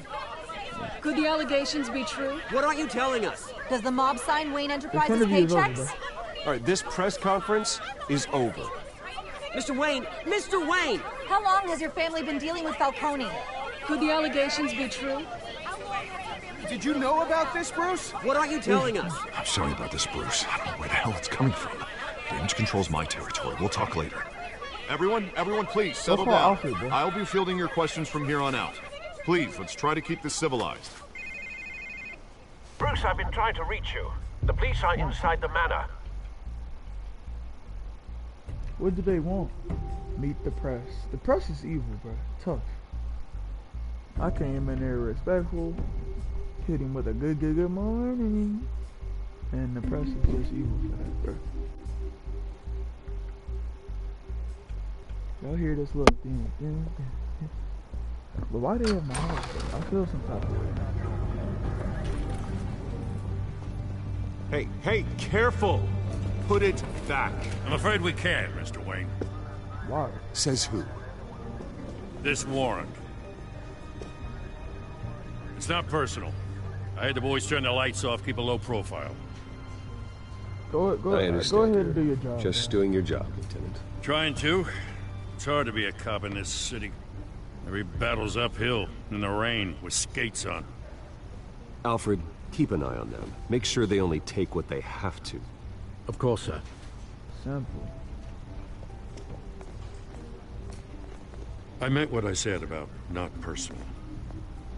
Could the allegations be true? What aren't you telling us? Does the mob sign Wayne Enterprises paychecks? All right, this press conference is over. Mr. Wayne! How long has your family been dealing with Falcone? Could the allegations be true? Did you know about this, Bruce? What aren't you telling us? I'm sorry about this, Bruce. I don't know where the hell it's coming from. Damage control's my territory. We'll talk later. Everyone, please, settle down. I'll be fielding your questions from here on out. Please, let's try to keep this civilized. Bruce, I've been trying to reach you. The police are inside the manor. What do they want? Meet the press. The press is evil, bro. Tough. I came in there respectful, hit him with a good morning, and the press is just evil for that, bro. Y'all hear this little thing? But why they in my house, bro? I feel some type of way. Hey, careful! Put it back. I'm afraid we can't, Mr. Wayne. Why? Says who? This warrant. It's not personal. I had the boys turn the lights off, keep a low profile. Go ahead and do your job. Just doing your job, Lieutenant. Trying to. It's hard to be a cop in this city. Every battle's uphill, in the rain, with skates on. Alfred, Keep an eye on them. Make sure they only take what they have to. Of course, sir. Simple. I meant what I said about not personal.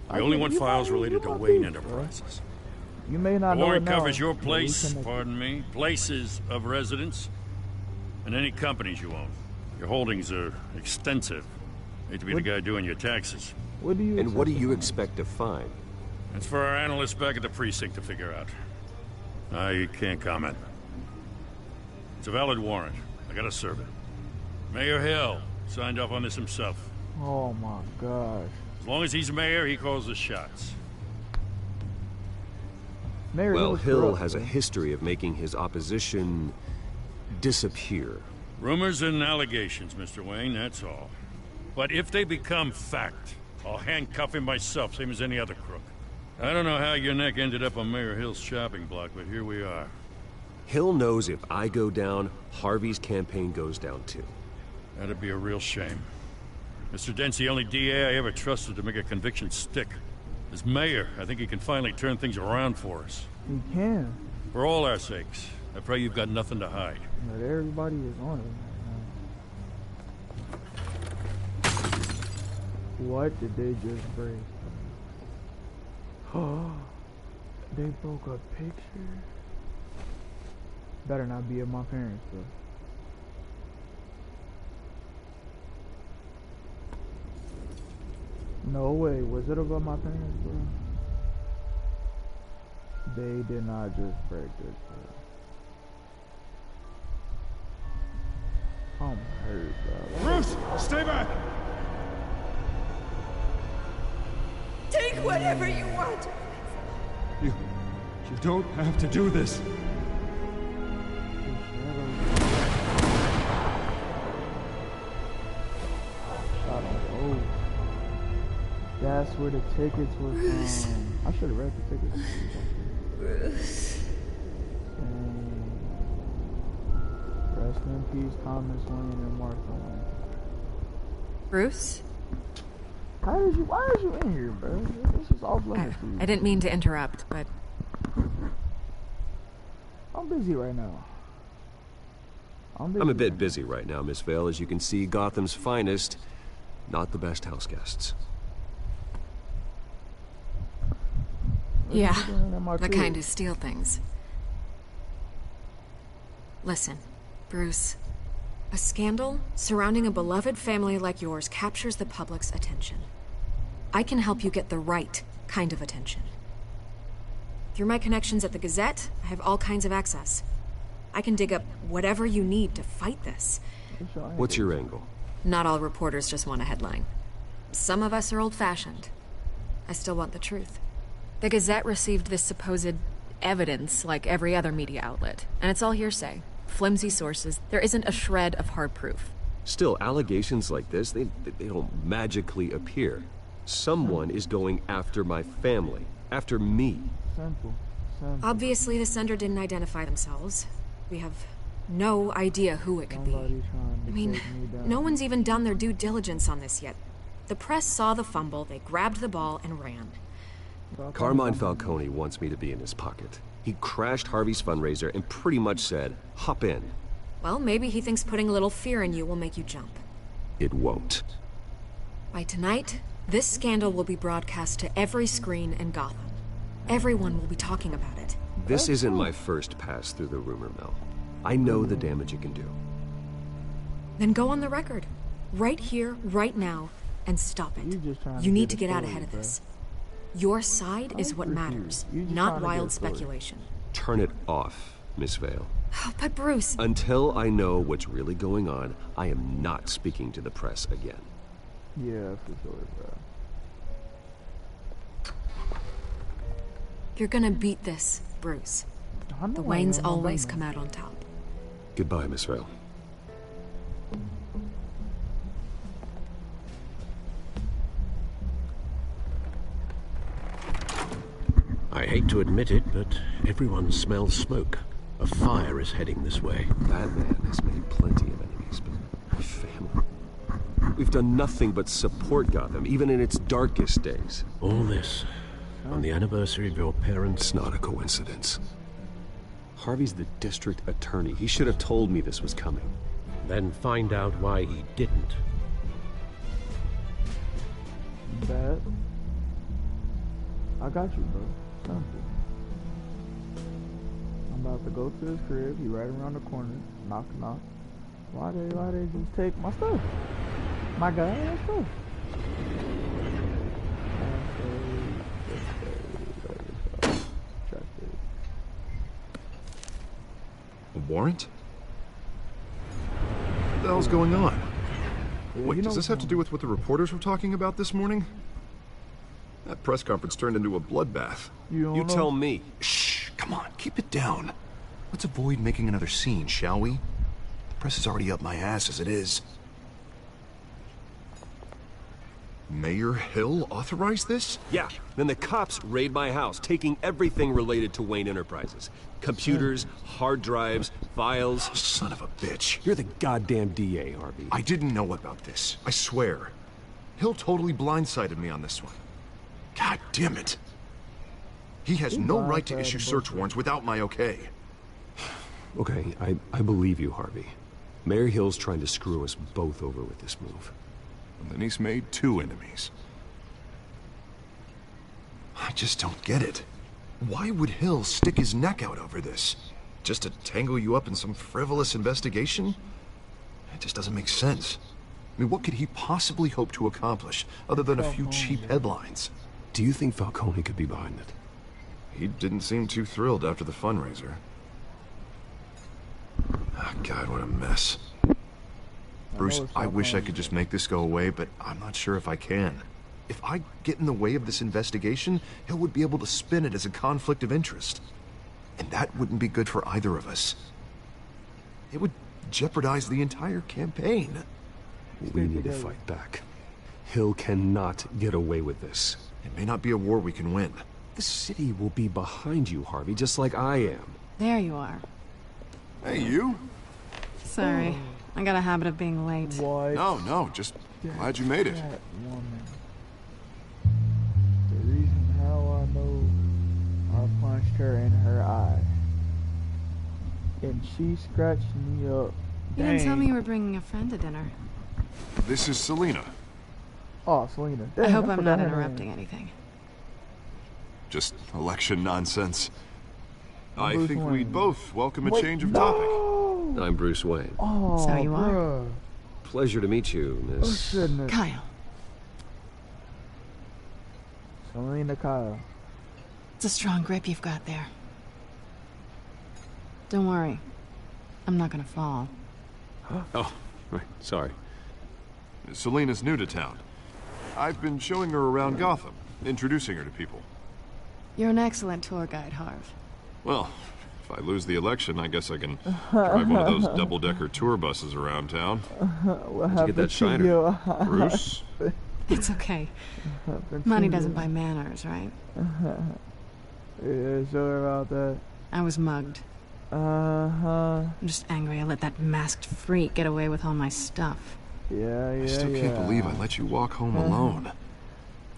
I only want files related to Wayne Enterprises. You may not the know it warrant now. covers your place, pardon me, places of residence, and any companies you own. Your holdings are extensive. Hate to be the guy doing your taxes. What do you expect to find? It's for our analysts back at the precinct to figure out. I can't comment. It's a valid warrant. I gotta serve it. Mayor Hill signed off on this himself. Oh my gosh. As long as he's mayor, he calls the shots. Mayor well, Hill corrupt, has a history of making his opposition disappear. Rumors and allegations, Mr. Wayne, that's all. But if they become fact, I'll handcuff him myself, same as any other crook. I don't know how your neck ended up on Mayor Hill's shopping block, but here we are. Hill knows if I go down, Harvey's campaign goes down too. That'd be a real shame. Mr. Dent's the only DA I ever trusted to make a conviction stick. As mayor, I think he can finally turn things around for us. He can. For all our sakes, I pray you've got nothing to hide. But everybody is on it. What did they just break? Oh, they broke a picture. Better not be of my parents, though. No way, was it about my parents, bro? They did not just break this, bro. I'm hurt, bro. Bruce, stay back! Take whatever you want. You don't have to do this. That's where the tickets were from. I should have read the tickets. Bruce. Rest in peace, Thomas Wayne and Martha Wayne. Bruce? Why are you in here, bro? This is off limits for you. I didn't mean to interrupt, but... I'm busy right now. I'm a bit busy right now, Miss Vale. As you can see, Gotham's finest, not the best house guests. Yeah, the kind who steal things. Listen, Bruce. A scandal surrounding a beloved family like yours captures the public's attention. I can help you get the right kind of attention. Through my connections at the Gazette, I have all kinds of access. I can dig up whatever you need to fight this. What's your angle? Not all reporters just want a headline. Some of us are old-fashioned. I still want the truth. The Gazette received this supposed evidence like every other media outlet, and it's all hearsay. Flimsy sources. There isn't a shred of hard proof. Still, allegations like this, they don't magically appear. Someone is going after my family. After me. Simple. Obviously, the sender didn't identify themselves. We have no idea who it could be. I mean, no one's even done their due diligence on this yet. The press saw the fumble, they grabbed the ball and ran. Carmine Falcone wants me to be in his pocket. He crashed Harvey's fundraiser and pretty much said, hop in. Well, maybe he thinks putting a little fear in you will make you jump. It won't. By tonight, this scandal will be broadcast to every screen in Gotham. Everyone will be talking about it. This isn't my first pass through the rumor mill. I know the damage it can do. Then go on the record. Right here, right now, and stop it. You need to get out ahead of this. Your side is what matters, not wild speculation. Turn it off, Miss Vale. Oh, but Bruce... Until I know what's really going on, I am not speaking to the press again. Yeah, for sure, bro. You're gonna beat this, Bruce. The Waynes always come out on top. Goodbye, Miss Vale. I hate to admit it, but everyone smells smoke. A fire is heading this way. Batman has made plenty of enemies, but my family... We've done nothing but support Gotham, even in its darkest days. All this On the anniversary of your parents? It's not a coincidence. Harvey's the district attorney. He should have told me this was coming. Then find out why he didn't. Bad. I got you, bro. Simple. I'm about to go to his crib. He right around the corner. Knock, knock. Why they just take my stuff? My guy, my stuff. A warrant? What the hell's going on? Wait, does this have to do with what the reporters were talking about this morning? That press conference turned into a bloodbath. You tell me. Shh, come on, keep it down. Let's avoid making another scene, shall we? The press is already up my ass as it is. Mayor Hill authorized this? Yeah, then the cops raid my house, taking everything related to Wayne Enterprises. Computers, hard drives, files. Oh, son of a bitch. You're the goddamn DA, Harvey. I didn't know about this, I swear. Hill totally blindsided me on this one. God damn it. He has no right to issue search warrants without my okay. Okay, I believe you, Harvey. Mayor Hill's trying to screw us both over with this move. And then he's made 2 enemies. I just don't get it. Why would Hill stick his neck out over this? Just to tangle you up in some frivolous investigation? It just doesn't make sense. I mean, what could he possibly hope to accomplish other than a few cheap headlines? Do you think Falcone could be behind it? He didn't seem too thrilled after the fundraiser. Oh, God, what a mess. Bruce, I wish I could just make this go away, but I'm not sure if I can. If I get in the way of this investigation, Hill would be able to spin it as a conflict of interest. And that wouldn't be good for either of us. It would jeopardize the entire campaign. We need to fight back. Hill cannot get away with this. It may not be a war we can win. The city will be behind you, Harvey, just like I am. There you are. Hey, you? Sorry. I got a habit of being late. What? No, just glad you made it. That woman. The reason how I know I punched her in her eye. And she scratched me up. You didn't tell me you were bringing a friend to dinner. This is Selena. Oh, Selena. I hope I'm not interrupting anything. Just election nonsense. I think we'd both welcome a change of topic. I'm Bruce Wayne. Oh, so you are. Pleasure to meet you, Miss... Kyle. Selena Kyle. It's a strong grip you've got there. Don't worry. I'm not gonna fall. Oh, right. Sorry. Selena's new to town. I've been showing her around Gotham, introducing her to people. You're an excellent tour guide, Harv. Well, if I lose the election, I guess I can drive one of those double-decker tour buses around town. How'd you get that shiner? Bruce? It's okay. Money doesn't buy manners, right? Yeah, sure about that. I was mugged. I'm just angry I let that masked freak get away with all my stuff. Yeah. I still can't believe I let you walk home alone.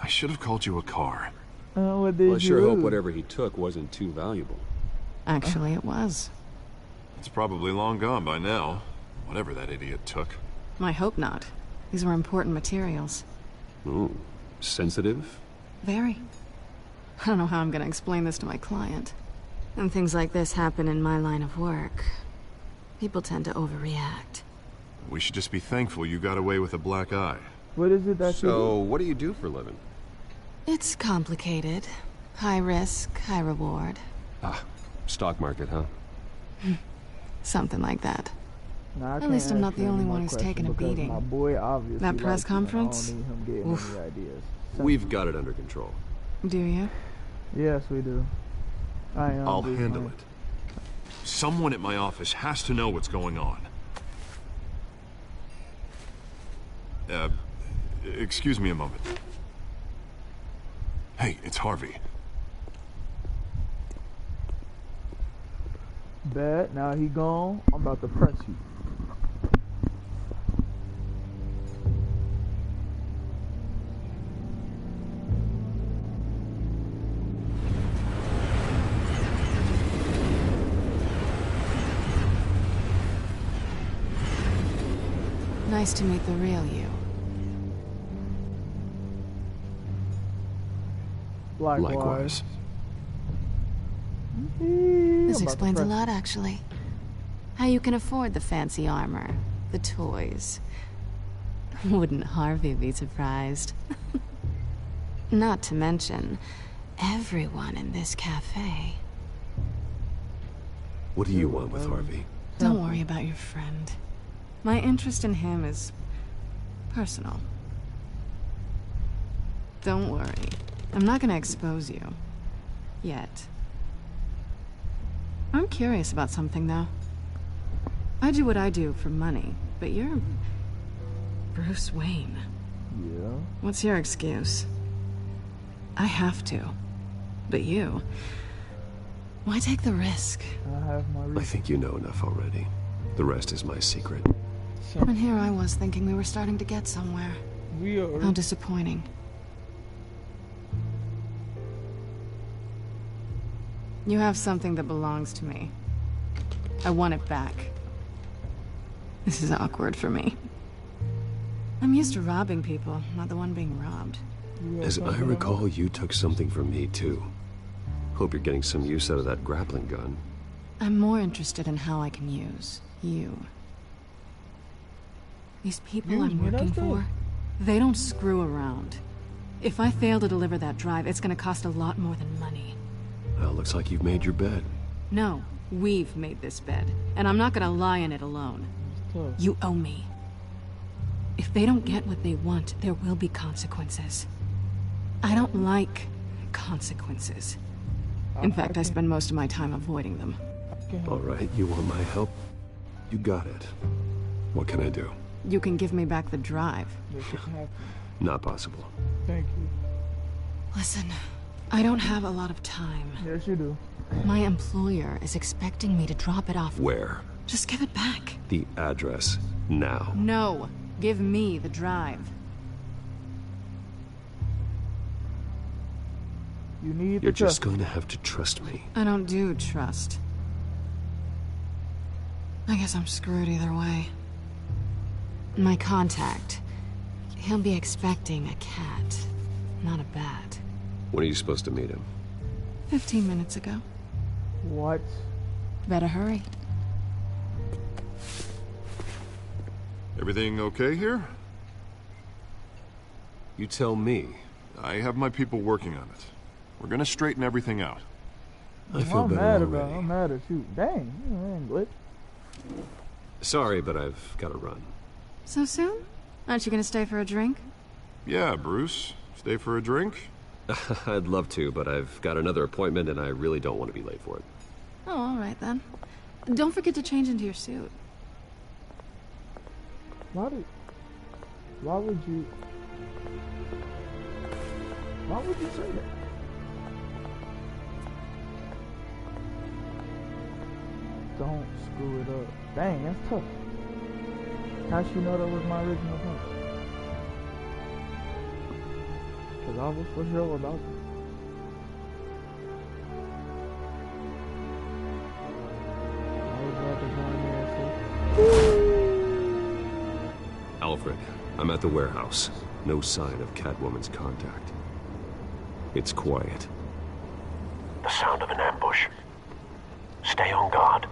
I should have called you a car. What did well, I sure hope whatever he took wasn't too valuable. Actually, it was. It's probably long gone by now. Whatever that idiot took. I hope not. These were important materials. Ooh, sensitive? Very. I don't know how I'm gonna explain this to my client. And things like this happen in my line of work. People tend to overreact. We should just be thankful you got away with a black eye. What is it that you do? So, what do you do for a living? It's complicated. High risk, high reward. Ah, stock market, huh? Something like that. Nah, At least I'm not the only one who's taken a beating. My boy obviously that press conference? I don't need him getting any ideas. We've got it under control. Do you? Yes, we do. I'll handle it. Someone at my office has to know what's going on. Excuse me a moment. Hey, it's Harvey. Bet, now he gone. I'm about to press you. Nice to meet the real you. Likewise. This explains a lot, actually. How you can afford the fancy armor, the toys. Wouldn't Harvey be surprised? Not to mention, everyone in this cafe. What do you want with Harvey? Don't worry about your friend. My interest in him is personal. Don't worry. I'm not gonna expose you. Yet. I'm curious about something, though. I do what I do for money, but you're Bruce Wayne. Yeah. What's your excuse? I have to. But you... why take the risk? I think you know enough already. The rest is my secret. And here I was thinking we were starting to get somewhere. How disappointing. You have something that belongs to me. I want it back. This is awkward for me. I'm used to robbing people, not the one being robbed. As I recall, you took something from me, too. Hope you're getting some use out of that grappling gun. I'm more interested in how I can use you. These people I'm working for, they don't screw around. If I fail to deliver that drive, it's gonna cost a lot more than money. Well, looks like you've made your bed. No, we've made this bed, and I'm not gonna lie in it alone. You owe me. If they don't get what they want, there will be consequences. I don't like consequences. In fact, I spend most of my time avoiding them. All right, you want my help? You got it. What can I do? You can give me back the drive. Not possible. Thank you. Listen, I don't have a lot of time. Yes, you do. My employer is expecting me to drop it off. Where? Just give it back. The address, now. No, give me the drive. You need You're just going to have to trust me. I don't do trust. I guess I'm screwed either way. My contact, he'll be expecting a cat, not a bat. When are you supposed to meet him? 15 minutes ago. What? Better hurry. Everything okay here? You tell me. I have my people working on it. We're gonna straighten everything out. I feel better already. I'm mad at you. Dang, you ran glitch. Sorry, but I've got to run. So soon? Aren't you gonna stay for a drink? Yeah, Bruce. Stay for a drink? I'd love to, but I've got another appointment and I really don't want to be late for it. Oh, all right then. Don't forget to change into your suit. Why would you say that? Don't screw it up. Dang, that's tough. How'd she know that was my original point? Cause I was for sure about it. I was about to go in there and say, Alfred, I'm at the warehouse. No sign of Catwoman's contact. It's quiet. The sound of an ambush. Stay on guard.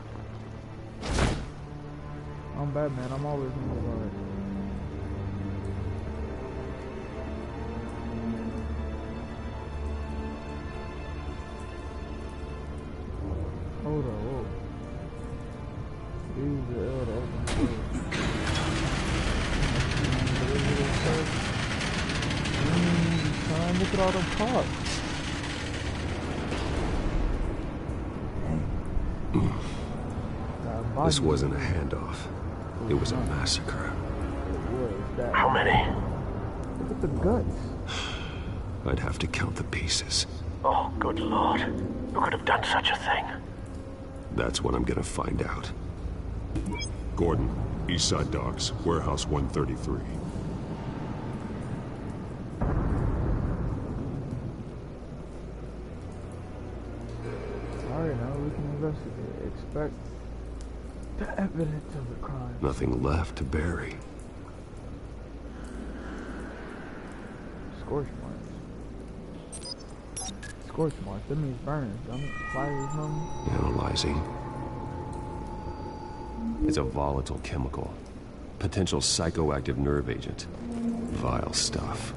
I'm Batman, I'm always on the guard. Hold on, whoa. Use the L to open the door. Look at all them parts. This wasn't a handoff. It was a massacre. How many? Look at the guts. I'd have to count the pieces. Oh, good Lord. Who could have done such a thing? That's what I'm gonna find out. Gordon, Eastside Docks, Warehouse 133. Alright, now we can investigate. Expect the evidence of the crime. Nothing left to bury. Scorch marks. Scorch marks, that means burns. I mean, fires, mommy. Analyzing. It's a volatile chemical. Potential psychoactive nerve agent. Vile stuff.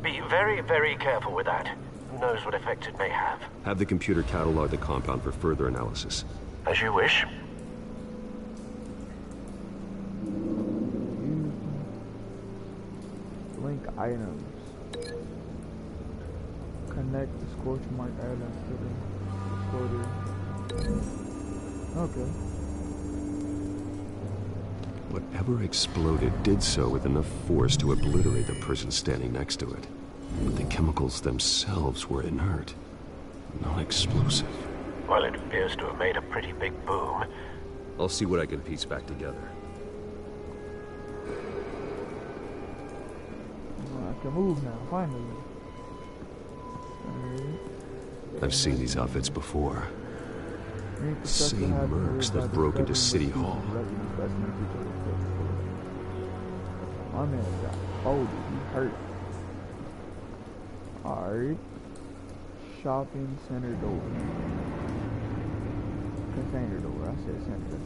Be very, very careful with that. Who knows what effect it may have. Have the computer catalog the compound for further analysis. As you wish. Link items. Connect the scorch mark items to the exploded. Okay. Whatever exploded did so with enough force to obliterate the person standing next to it. But the chemicals themselves were inert, non-explosive. Well, it appears to have made a pretty big boom. I'll see what I can piece back together. I can move now, finally. I've seen these outfits before. The same mercs that broke into City Hall. My man got folded, he hurt. Alright. Shopping center door. Container door, I said center.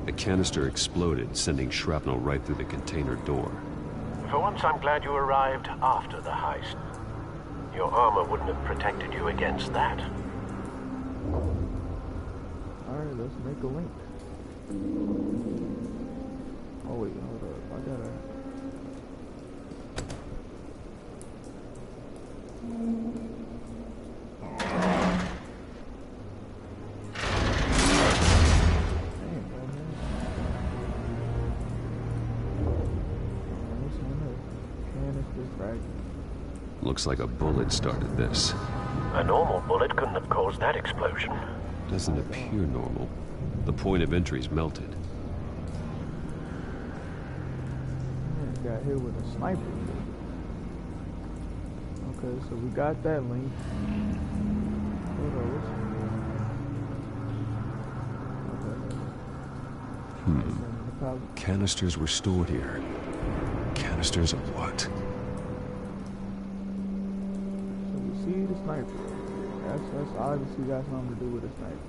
A canister exploded, sending shrapnel right through the container door. For once, I'm glad you arrived after the heist. Your armor wouldn't have protected you against that. Alright, let's make a link. Oh wait, hold up. I gotta... Looks like a bullet started this. A normal bullet couldn't have caused that explosion. Doesn't appear normal. The point of entry's melted. Got hit with a sniper. Okay, so we got that link. Canisters were stored here. Canisters of what? See the sniper. That's obviously got something to do with the sniper.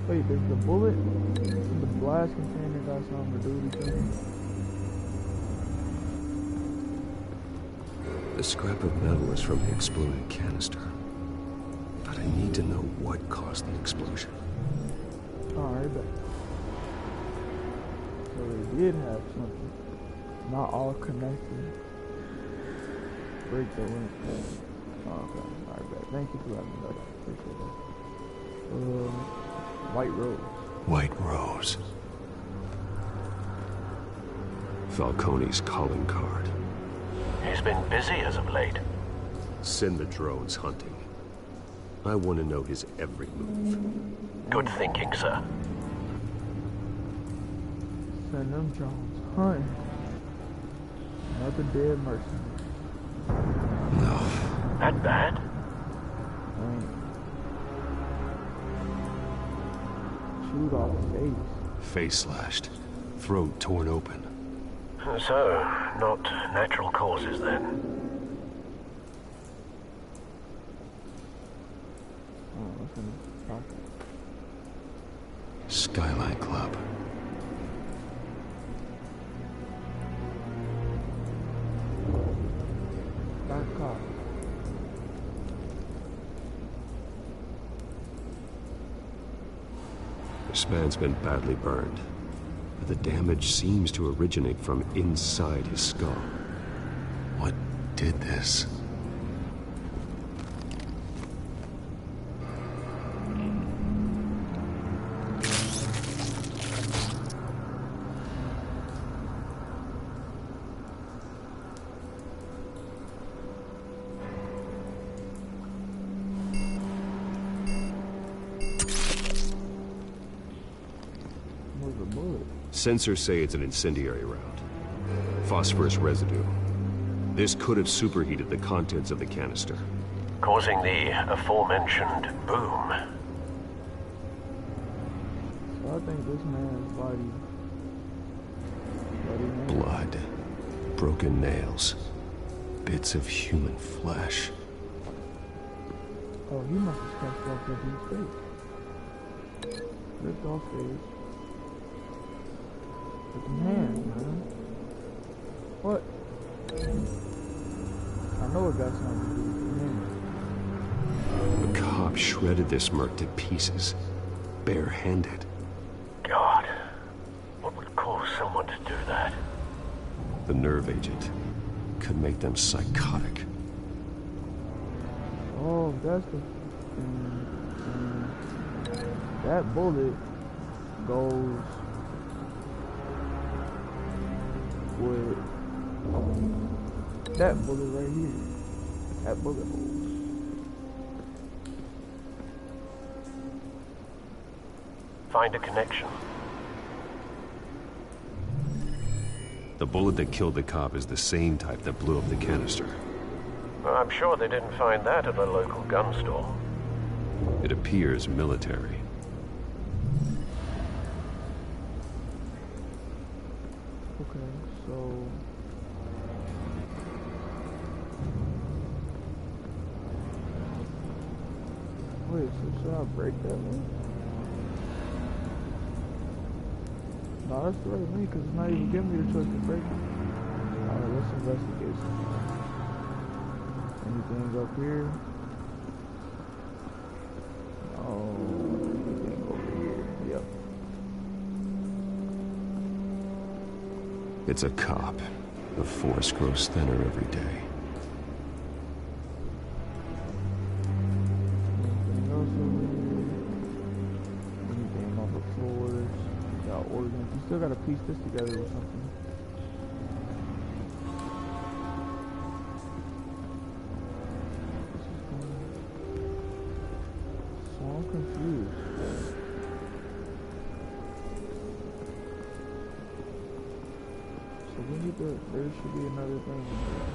Wait, does the bullet, the blast container got something to do with each other? The scrap of metal is from the exploded canister. But I need to know what caused the explosion. Alright, but so they did have something. Not all connected. Break the link. Oh, okay. Alright, bet. Thank you for letting me know that. Appreciate that. White Rose. White Rose. Falcone's calling card. He's been busy as of late. Send the drones hunting. I want to know his every move. Good thinking, sir. Send them drones hunting. Another dead mercenary. No. That bad? Shoot off face. Face slashed. Throat torn open. So, not natural causes then. Oh, what's in the pocket? Skyline Club. Dark car. This man's been badly burned, but the damage seems to originate from inside his skull. What did this? Sensors say it's an incendiary round. Phosphorus residue. This could have superheated the contents of the canister, causing the aforementioned boom. So I think this man's body blood. broken nails. Bits of human flesh. Oh, he must have scratched off the dude's face. Ripped off face. With his hands, man. What? I know it got something to do with the hands. A cop shredded this merc to pieces. Bare-handed. God. What would cause someone to do that? The nerve agent could make them psychotic. Oh, that's the... that bullet goes with that bullet right here. That bullet hole. Find a connection. The bullet that killed the cop is the same type that blew up the canister. Well, I'm sure they didn't find that at a local gun store. It appears military. Okay, so... wait, so should I break that one? No, that's the right way, because it's not even giving me the choice to break it. Alright, let's investigate something. Anything up here? Oh, anything over here? Yep. It's a cop. The force grows thinner every day. Anything else over here? Anything on the floors? Got organs. You still gotta piece this together or something. So I'm confused. So we need to, there should be another thing in here.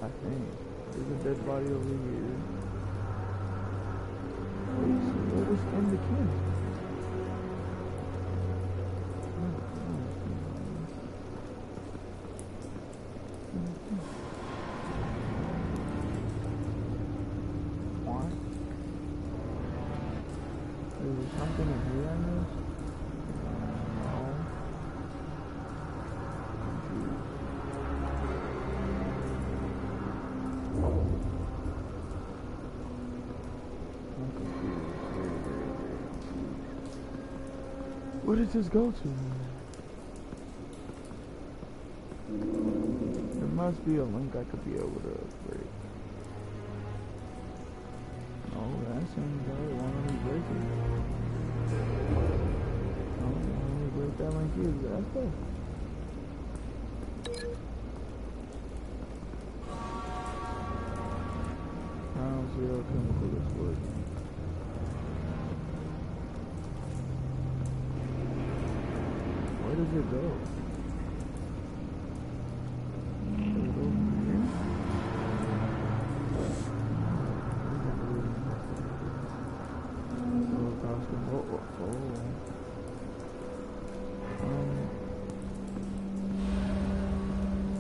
I think. There's a dead body over here. Wait, so what was in the canister? What? Is there something in here I missed? No. Confused. I'm confused. Very, very, very confused. Where did this go to? There must be a link I could be able to break. No, that seems right. Why don't we break it? No, why don't we break that link either? That's stuff. Ground zero chemical is working. Where does it go? Does it go from here? Go across the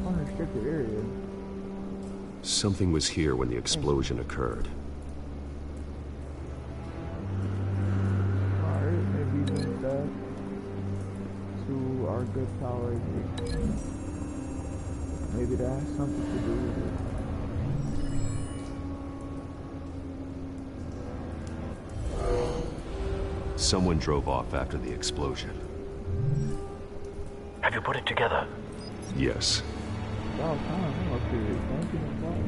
unrestricted area. Something was here when the explosion occurred. Alright, maybe link that to our good pal right here. Maybe that has something to do with it. Someone drove off after the explosion. Have you put it together? Yes. About time, I'm up here thinking about it.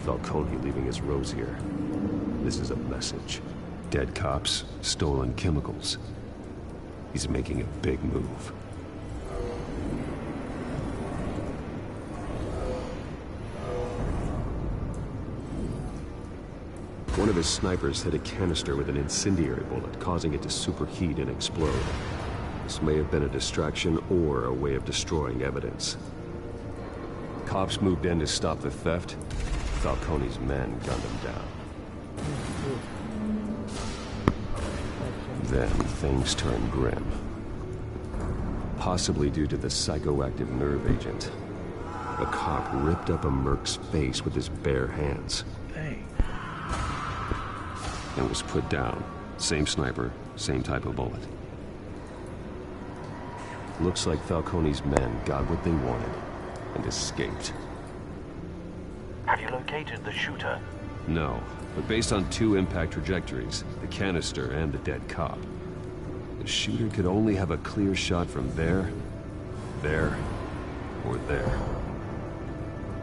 Falcone leaving his rose here. This is a message. Dead cops, stolen chemicals. He's making a big move. One of his snipers hit a canister with an incendiary bullet, causing it to superheat and explode. This may have been a distraction or a way of destroying evidence. Cops moved in to stop the theft. Falcone's men gunned him down. Then things turned grim. possibly due to the psychoactive nerve agent. A cop ripped up a merc's face with his bare hands. Dang. And was put down. Same sniper, same type of bullet. Looks like Falcone's men got what they wanted and escaped. Have you located the shooter? No, but based on 2 impact trajectories, the canister and the dead cop, the shooter could only have a clear shot from there, or there.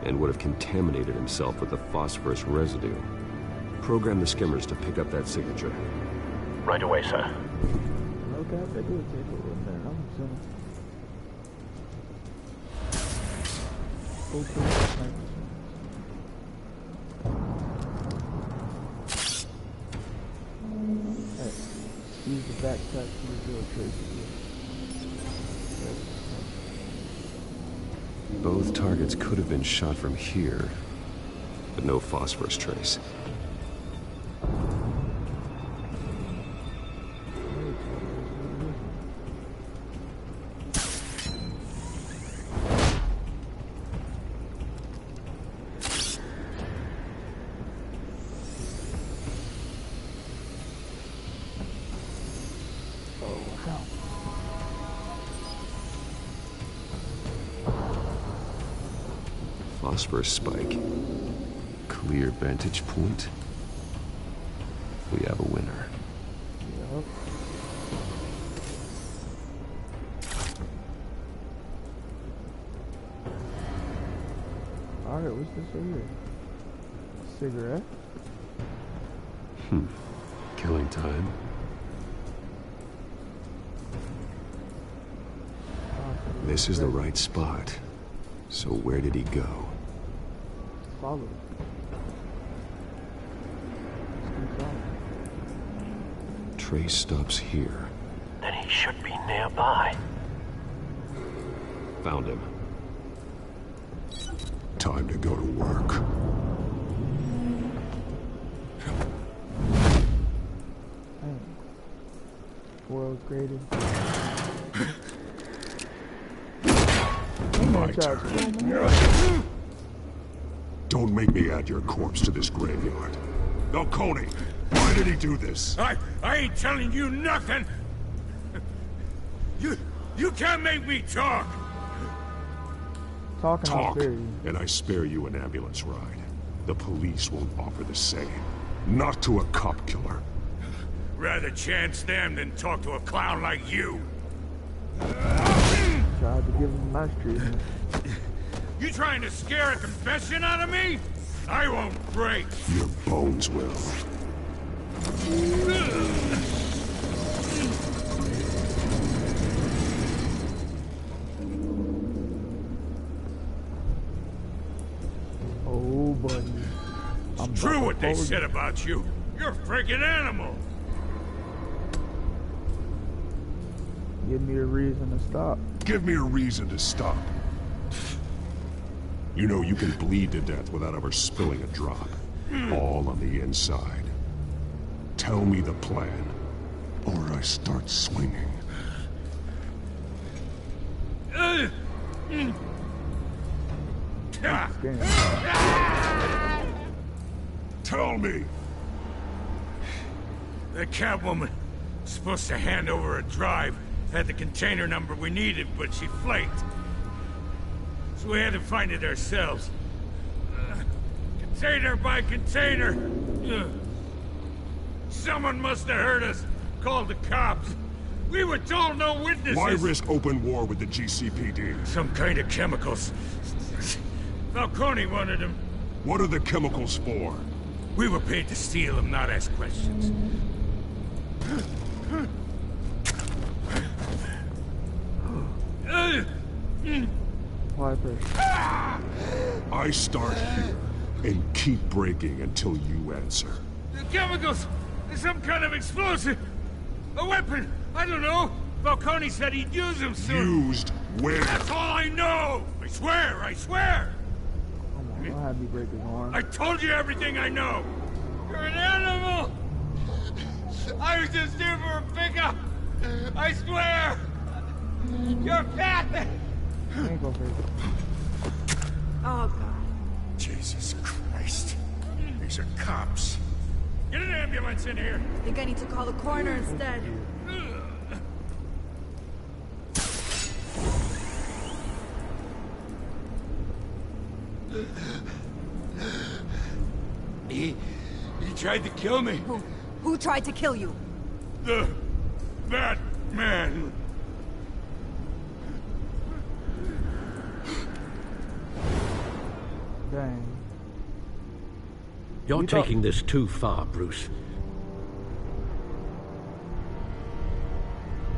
And would have contaminated himself with the phosphorus residue. Program the skimmers to pick up that signature. Right away, sir. Okay, I think we'll take a little there. I'm assuming. Okay. Use the backpack to reveal traces. Both targets could have been shot from here, but no phosphorus trace. Phosphorus spike. Clear vantage point. We have a winner. Yep. Alright, what's this over here? Cigarette? Killing time. This is the right spot. So where did he go? Follow it. Trace stops here. Then he should be nearby. Found him. Time to go to work. World's greatest. My turn. Don't make me add your corpse to this graveyard. Falcone, why did he do this? I ain't telling you nothing. You can't make me talk. Talk, and I spare you an ambulance ride. The police won't offer the same. Not to a cop killer. Rather chance them than talk to a clown like you. Tried to give him a nice treatment. You trying to scare a confession out of me? I won't break. Your bones will. Oh, buddy. It's true what they said about you. You're a freaking animal. Give me a reason to stop. Give me a reason to stop. You know you can bleed to death without ever spilling a drop. All on the inside. Tell me the plan, or I start swinging. Tell me! The Catwoman was supposed to hand over a drive. Had the container number we needed, but she flaked. So we had to find it ourselves. Container by container. Someone must have heard us. Called the cops. We were told no witnesses. Why risk open war with the GCPD? Some kind of chemicals. Falcone wanted them. What are the chemicals for? We were paid to steal them, not ask questions. I start here and keep breaking until you answer. The chemicals! Some kind of explosive! A weapon! I don't know! Falcone said he'd use them soon! Used where? That's all I know! I swear! I swear! Oh my God, have me break his arm. I told you everything I know! You're an animal! I was just here for a pickup! I swear! You're fat! Ain't gonna break. Oh, God. Jesus Christ. These are cops. Get an ambulance in here. I think I need to call the coroner instead. He tried to kill me. Who tried to kill you? That man. Dang. You're taking this too far, Bruce.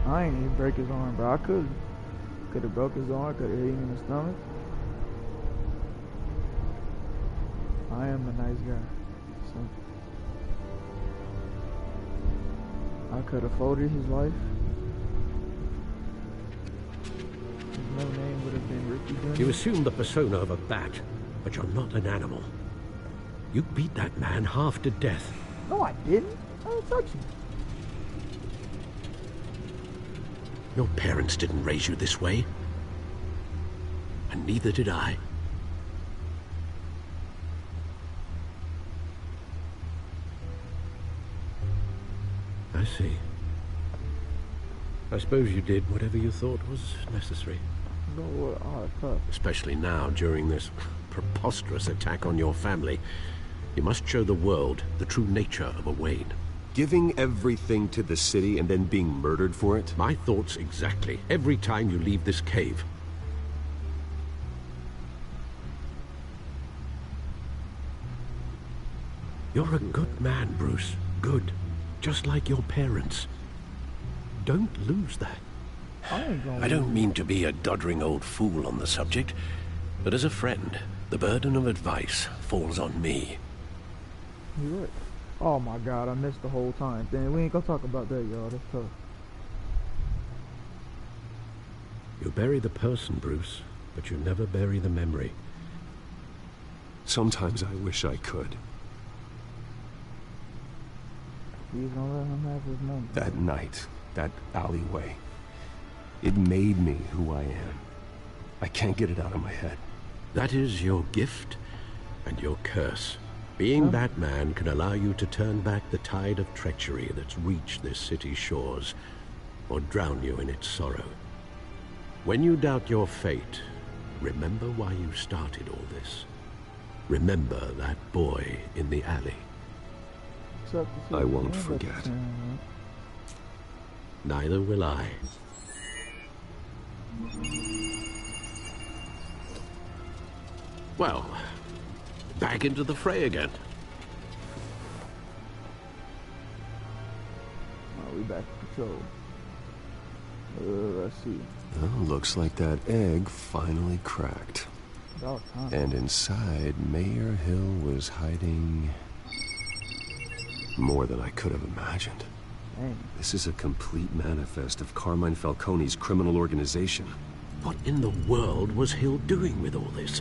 I ain't even break his arm, bro. I could have broke his arm, could have hit him in the stomach. I am a nice guy. So I could have folded his life. His no name would have been Ricky Jr. You assume the persona of a bat, but you're not an animal. You beat that man half to death. No, I didn't. I didn't touch him. Your parents didn't raise you this way. And neither did I. I see. I suppose you did whatever you thought was necessary. No, tough. Especially now, during this preposterous attack on your family. You must show the world the true nature of a Wayne. Giving everything to the city and then being murdered for it? My thoughts exactly. Every time you leave this cave. You're a good man, Bruce. Good. Just like your parents. Don't lose that. I don't mean to be a doddering old fool on the subject, but as a friend, the burden of advice falls on me. You right. Oh my God, I missed the whole time. Then we ain't gonna talk about that, y'all. That's tough. You bury the person, Bruce, but you never bury the memory. Sometimes I wish I could. He's gonna let him have his moment. That night, that alleyway, it made me who I am. I can't get it out of my head. That is your gift and your curse. Being Batman can allow you to turn back the tide of treachery that's reached this city's shores, or drown you in its sorrow. When you doubt your fate, remember why you started all this. Remember that boy in the alley. I won't forget. Neither will I. Well, back into the fray again. Oh, we back to patrol. Let's see. Well, looks like that egg finally cracked. And inside, Mayor Hill was hiding more than I could have imagined. Dang. This is a complete manifest of Carmine Falcone's criminal organization. What in the world was Hill doing with all this?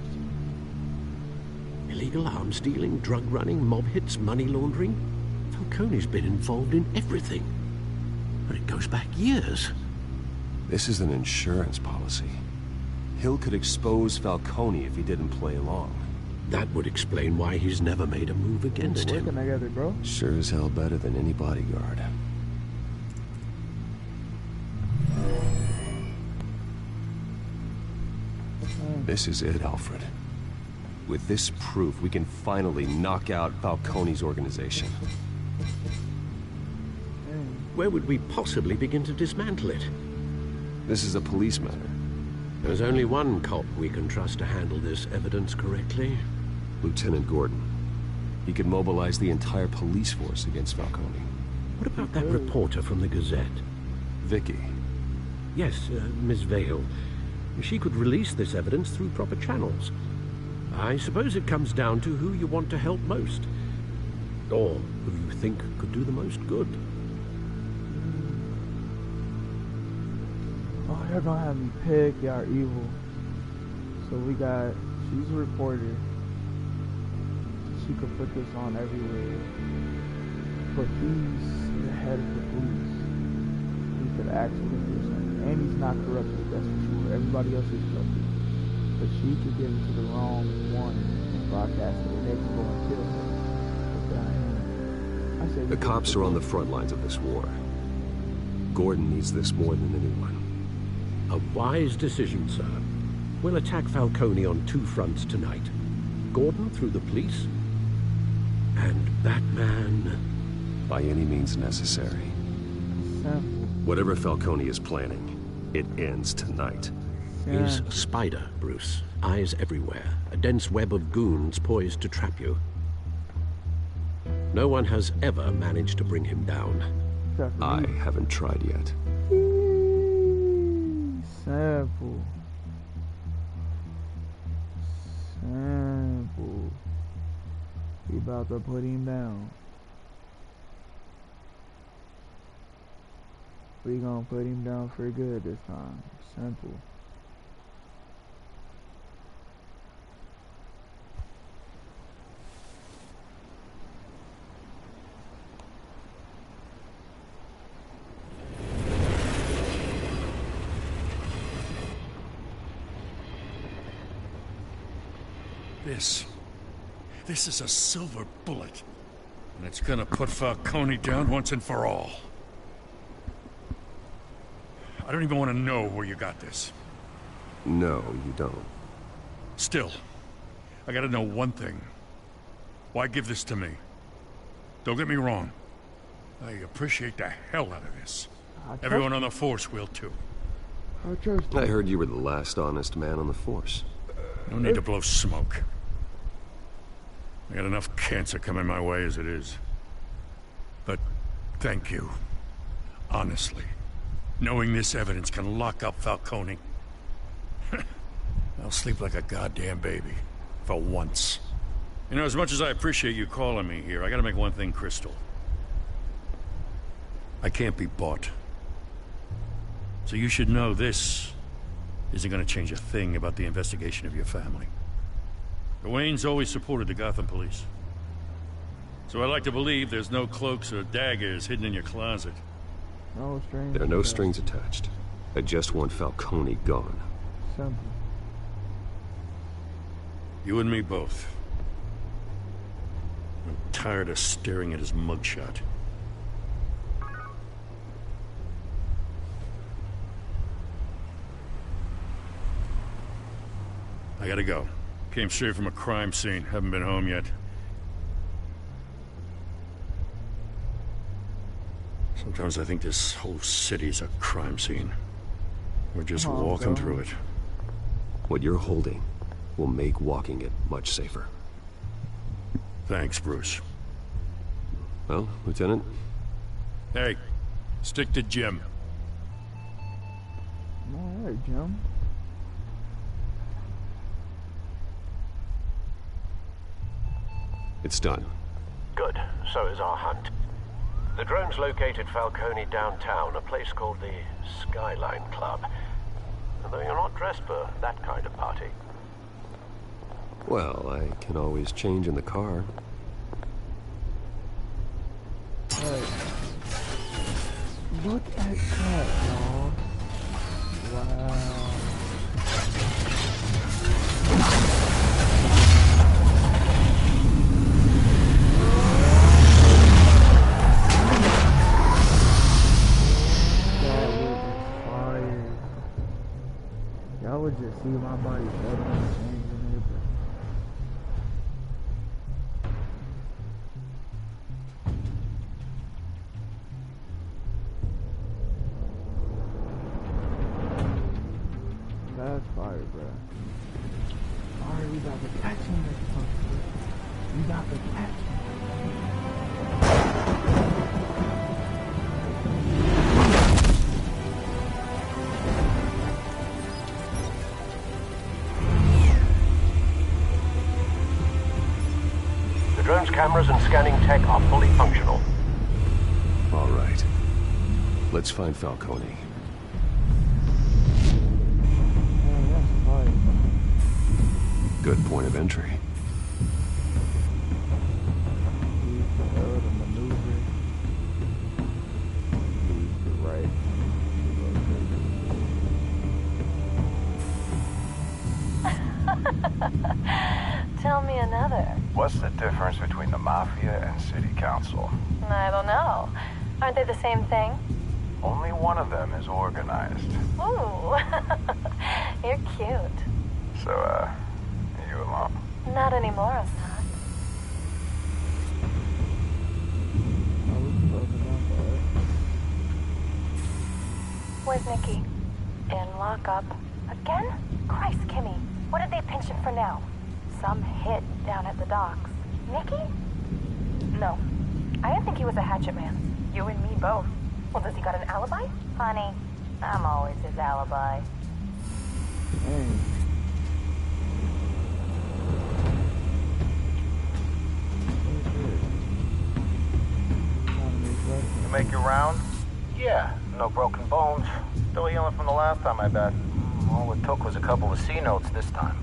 Illegal arms dealing, drug running, mob hits, money laundering? Falcone's been involved in everything. But it goes back years. This is an insurance policy. Hill could expose Falcone if he didn't play along. That would explain why he's never made a move against him. Working together, bro. Sure as hell better than any bodyguard. This is it, Alfred. With this proof, we can finally knock out Falcone's organization. Where would we possibly begin to dismantle it? This is a police matter. There's only one cop we can trust to handle this evidence correctly. Lieutenant Gordon. He could mobilize the entire police force against Falcone. What about that reporter from the Gazette? Vicky. Yes, Miss Vale. She could release this evidence through proper channels. I suppose it comes down to who you want to help most. Or who you think could do the most good. Oh, they're gonna have me pick. Y'all are evil. So we got, she's a reporter. She could put this on everywhere. But he's the head of the police. He could actually do something. And he's not corrupted, that's for sure. Everybody else is corrupted. But she could give it to the wrong one and broadcast it, and they can go and kill her. The cops are on the front lines of this war. Gordon needs this more than anyone. A wise decision, sir. We'll attack Falcone on two fronts tonight. Gordon through the police, and Batman... by any means necessary. Whatever Falcone is planning, it ends tonight. He's a spider, Bruce. Eyes everywhere. A dense web of goons poised to trap you. No one has ever managed to bring him down. I haven't tried yet. Sample. Sample. We about to put him down. We gonna put him down for good this time. Simple. This is a silver bullet. And it's gonna put Falcone down once and for all. I don't even want to know where you got this. No, you don't. Still, I gotta know one thing. Why give this to me? Don't get me wrong. I appreciate the hell out of this. Everyone on the Force will too. I heard you were the last honest man on the Force. No need to blow smoke. I got enough cancer coming my way as it is. But thank you. Honestly. Knowing this evidence can lock up Falcone. I'll sleep like a goddamn baby. For once. You know, as much as I appreciate you calling me here, I gotta make one thing crystal. I can't be bought. So you should know this isn't gonna change a thing about the investigation of your family. The Waynes always supported the Gotham police. So I like to believe there's no cloaks or daggers hidden in your closet. No strings. There are no strings attached. I just want Falcone gone. Simple. You and me both. I'm tired of staring at his mugshot. I gotta go. Came straight from a crime scene. Haven't been home yet. Sometimes I think this whole city's a crime scene. We're just walking through it. What you're holding will make walking it much safer. Thanks, Bruce. Well, Lieutenant? Hey, stick to Jim. All right, Jim. It's done. Good. So is our hunt. The drone's located Falcone downtown, a place called the Skyline Club. Although you're not dressed for that kind of party. Well, I can always change in the car. Hey. Look at that, y'all. Wow. Y'all would just see my body suddenly changing it. That's fire, bro. Alright, we got the catch him, motherfucker. We got the catch him. The drone's cameras and scanning tech are fully functional. All right. Let's find Falcone. Good point of entry. What's the difference between the Mafia and City Council? I don't know. Aren't they the same thing? Only one of them is organized. Ooh, you're cute. So, you alone? Not anymore, Assad. Where's Nikki? In lockup. Again? Christ, Kimmy. What did they pinch him for now? Some hit down at the docks. Nikki? No. I didn't think he was a hatchet man. You and me both. Well, does he got an alibi? Honey, I'm always his alibi. You make your round? Yeah, no broken bones. Still healing from the last time, I bet. All it took was a couple of C notes this time.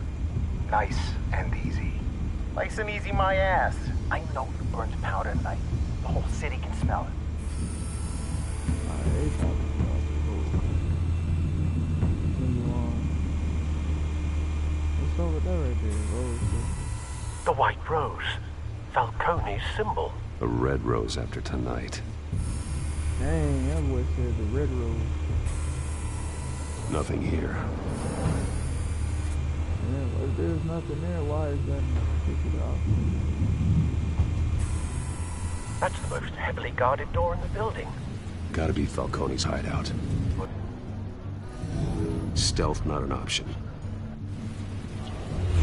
Nice and easy. Nice and easy my ass. I know you burned powder tonight. The whole city can smell it. What's over there right there? Rose. The White Rose. Falcone's symbol. A red rose after tonight. Dang, that boy said the red rose. Nothing here. Yeah, if there's nothing there, why is that kick it off? That's the most heavily guarded door in the building. Gotta be Falcone's hideout. Stealth not an option.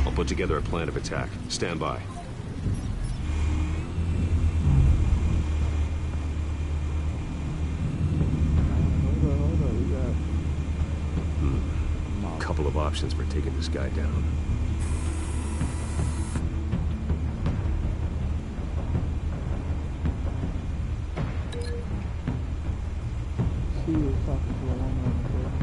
I'll put together a plan of attack. Stand by. Couple of options for taking this guy down. She was talking to a woman on the phone.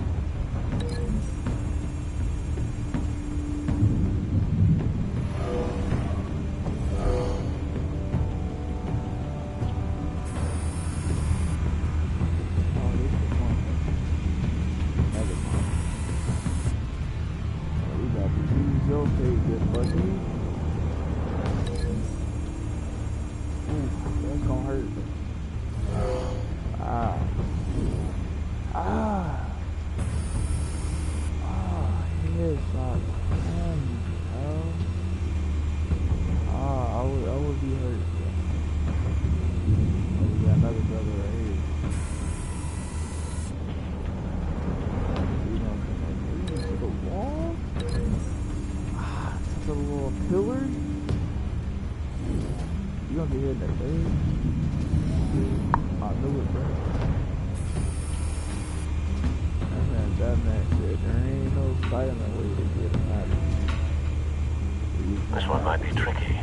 This one might be tricky.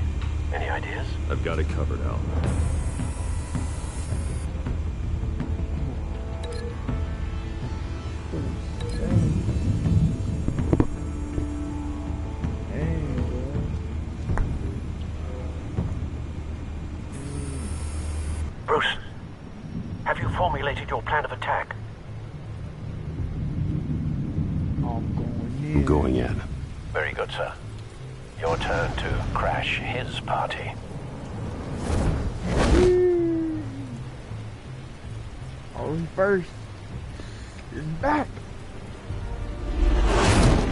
Any ideas? I've got it covered, Al. Bruce, have you formulated your plan of attack? I'm going in. Very good, sir. Your turn to crash his party. Oh, he first. He's back.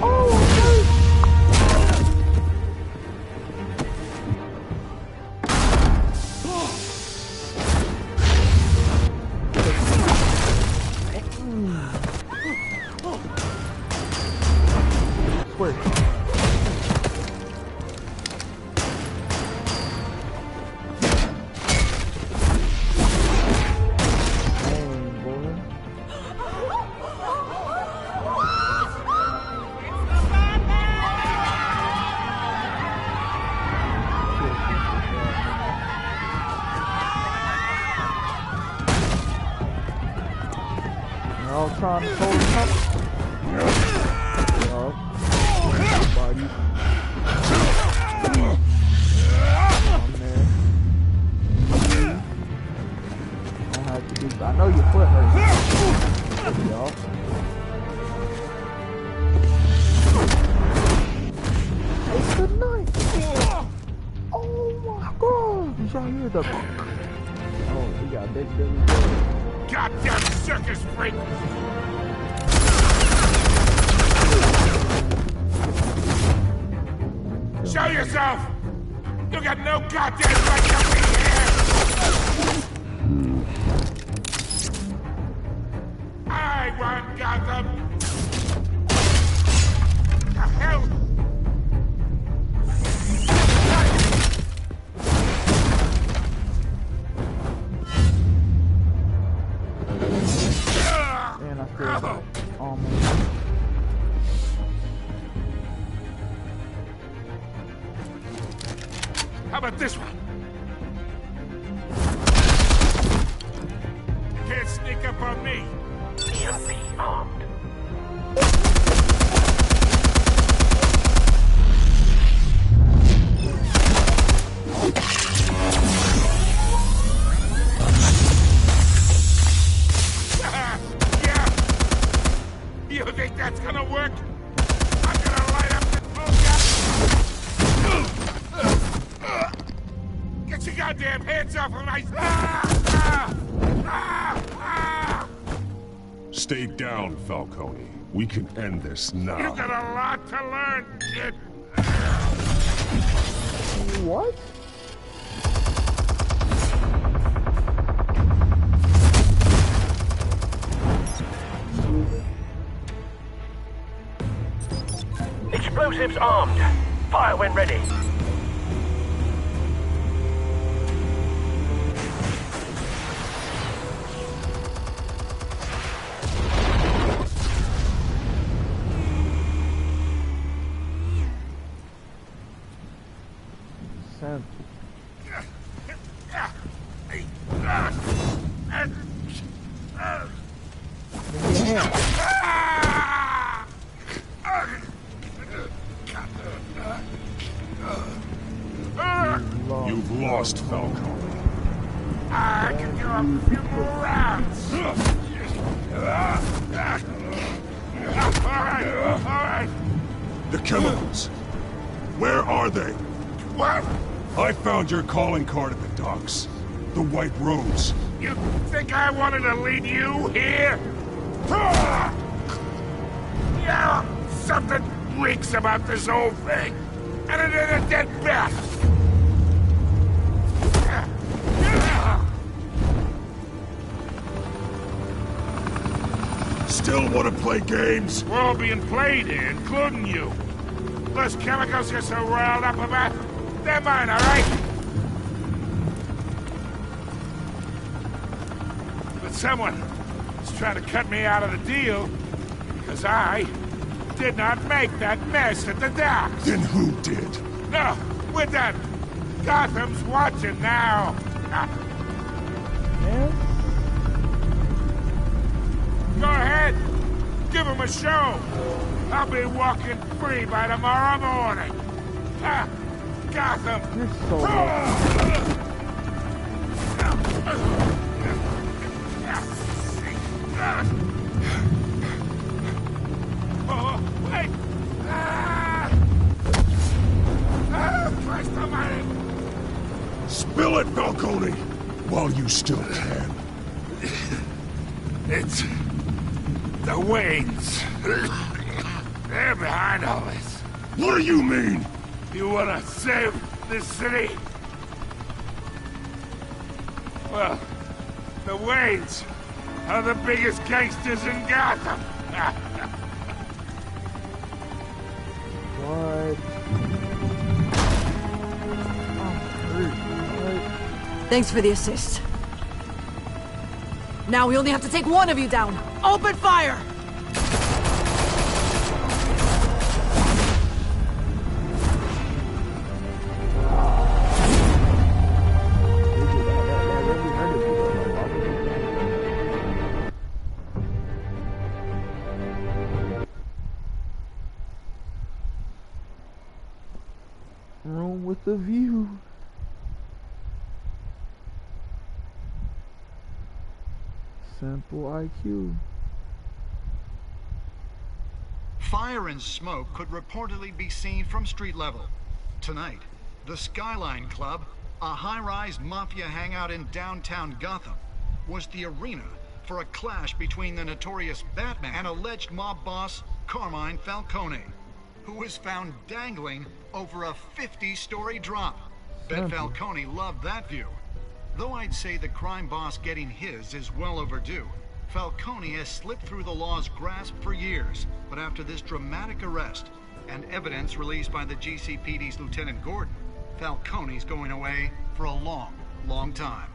Oh, trying to hold him up. Body. On there. Don't have to do, I know your foot hurts. Y'all. It's the knife. Oh. y'all hear the... Oh, we got Big Billy. Goddamn circus freak! Show yourself! You got no goddamn right to be here! I want Gotham! The hell? And I feel almost. How about this one? Can't sneak up on me. EMP armed. Yeah. You think that's gonna work? I'm gonna light up the bullshit. Get your goddamn hands off of my... Stay down, Falcone. We can end this now. You got a lot to learn, kid. What? Explosives armed. Fire when ready. You've lost, Falcone. I can do a few more rounds. All right. The chemicals. Where are they? What? I found your calling card at the docks. The White Rose. You think I wanted to lead you here? Yeah, something reeks about this whole thing. And it ain't a dead bat. Still want to play games? We're all being played here, including you. Those chemicals you're so riled up about, they're mine, all right? But someone is trying to cut me out of the deal because I did not make that mess at the docks. Then who did? No, we're done. Gotham's watching now. Go ahead. Give him a show. I'll be walking free by tomorrow morning. Gotham. You're so Oh, wait. Christ almighty. Spill it, Falcone, while you still can. It's the Waynes. They're behind all this. What do you mean? You wanna save this city? Well, the Waynes are the biggest gangsters in Gotham. What? Thanks for the assist. Now we only have to take one of you down. Open fire! Room with a view. Simple IQ. Fire and smoke could reportedly be seen from street level. Tonight, the Skyline Club a high-rise mafia hangout in downtown Gotham, was the arena for a clash between the notorious Batman and alleged mob boss Carmine Falcone, who was found dangling over a 50-story drop. Bet Falcone loved that view. Though I'd say the crime boss getting his is well overdue, Falcone has slipped through the law's grasp for years. But after this dramatic arrest and evidence released by the GCPD's Lieutenant Gordon, Falcone's going away for a long, long time.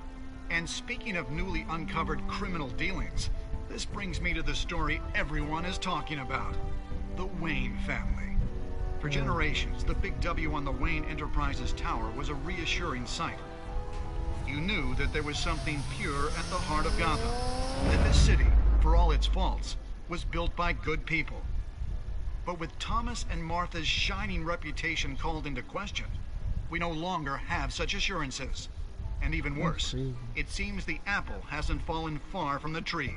And speaking of newly uncovered criminal dealings, this brings me to the story everyone is talking about: the Wayne family. For generations, the big W on the Wayne Enterprises tower was a reassuring sight. You knew that there was something pure at the heart of Gotham, that this city, for all its faults, was built by good people. But with Thomas and Martha's shining reputation called into question, we no longer have such assurances. And even worse, it seems the apple hasn't fallen far from the tree.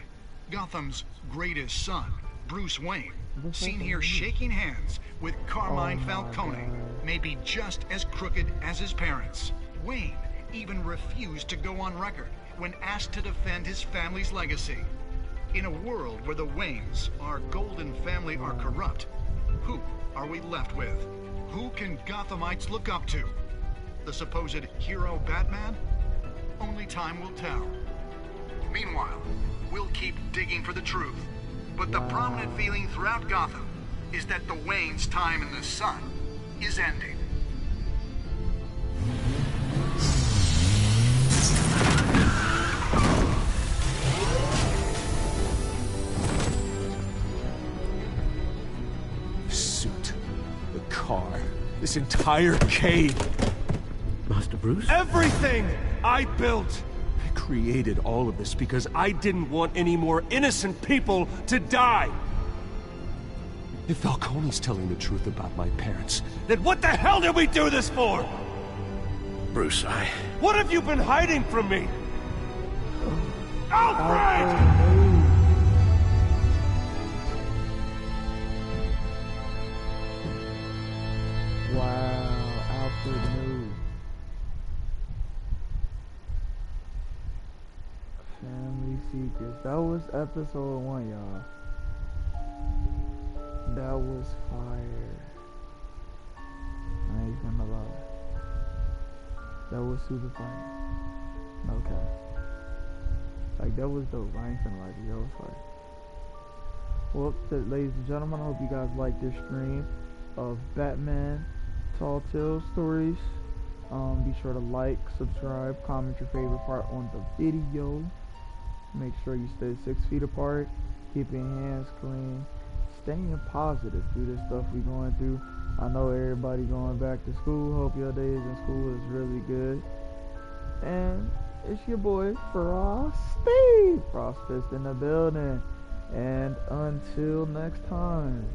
Gotham's greatest son, Bruce Wayne, seen here shaking hands with Carmine Falcone, may be just as crooked as his parents. Wayne even refused to go on record when asked to defend his family's legacy. In a world where the Waynes, our golden family, are corrupt, who are we left with? Who can Gothamites look up to? The supposed hero Batman? Only time will tell. Meanwhile, we'll keep digging for the truth. But the prominent feeling throughout Gotham is that the Waynes' time in the sun is ending. The suit, the car, this entire cave. Master Bruce? Everything I built! I created all of this because I didn't want any more innocent people to die! If Falcone's telling the truth about my parents, then what the hell did we do this for? Bruce, What have you been hiding from me? Alfred! Wow, Alfred knew. Family Secrets. That was episode 1, y'all. That was fire. I ain't gonna lie. That was super fire. Okay. Like, that was dope. I ain't gonna lie to you. That was fire. Well, ladies and gentlemen, I hope you guys liked this stream of Batman Tall Tales Stories. Be sure to like, subscribe, comment your favorite part on the video. Make sure you stay 6 feet apart. Keep your hands clean. Staying positive through this stuff we going through. I know everybody going back to school. Hope your days in school is really good. And it's your boy Frosty. Frostfist in the building. And until next time.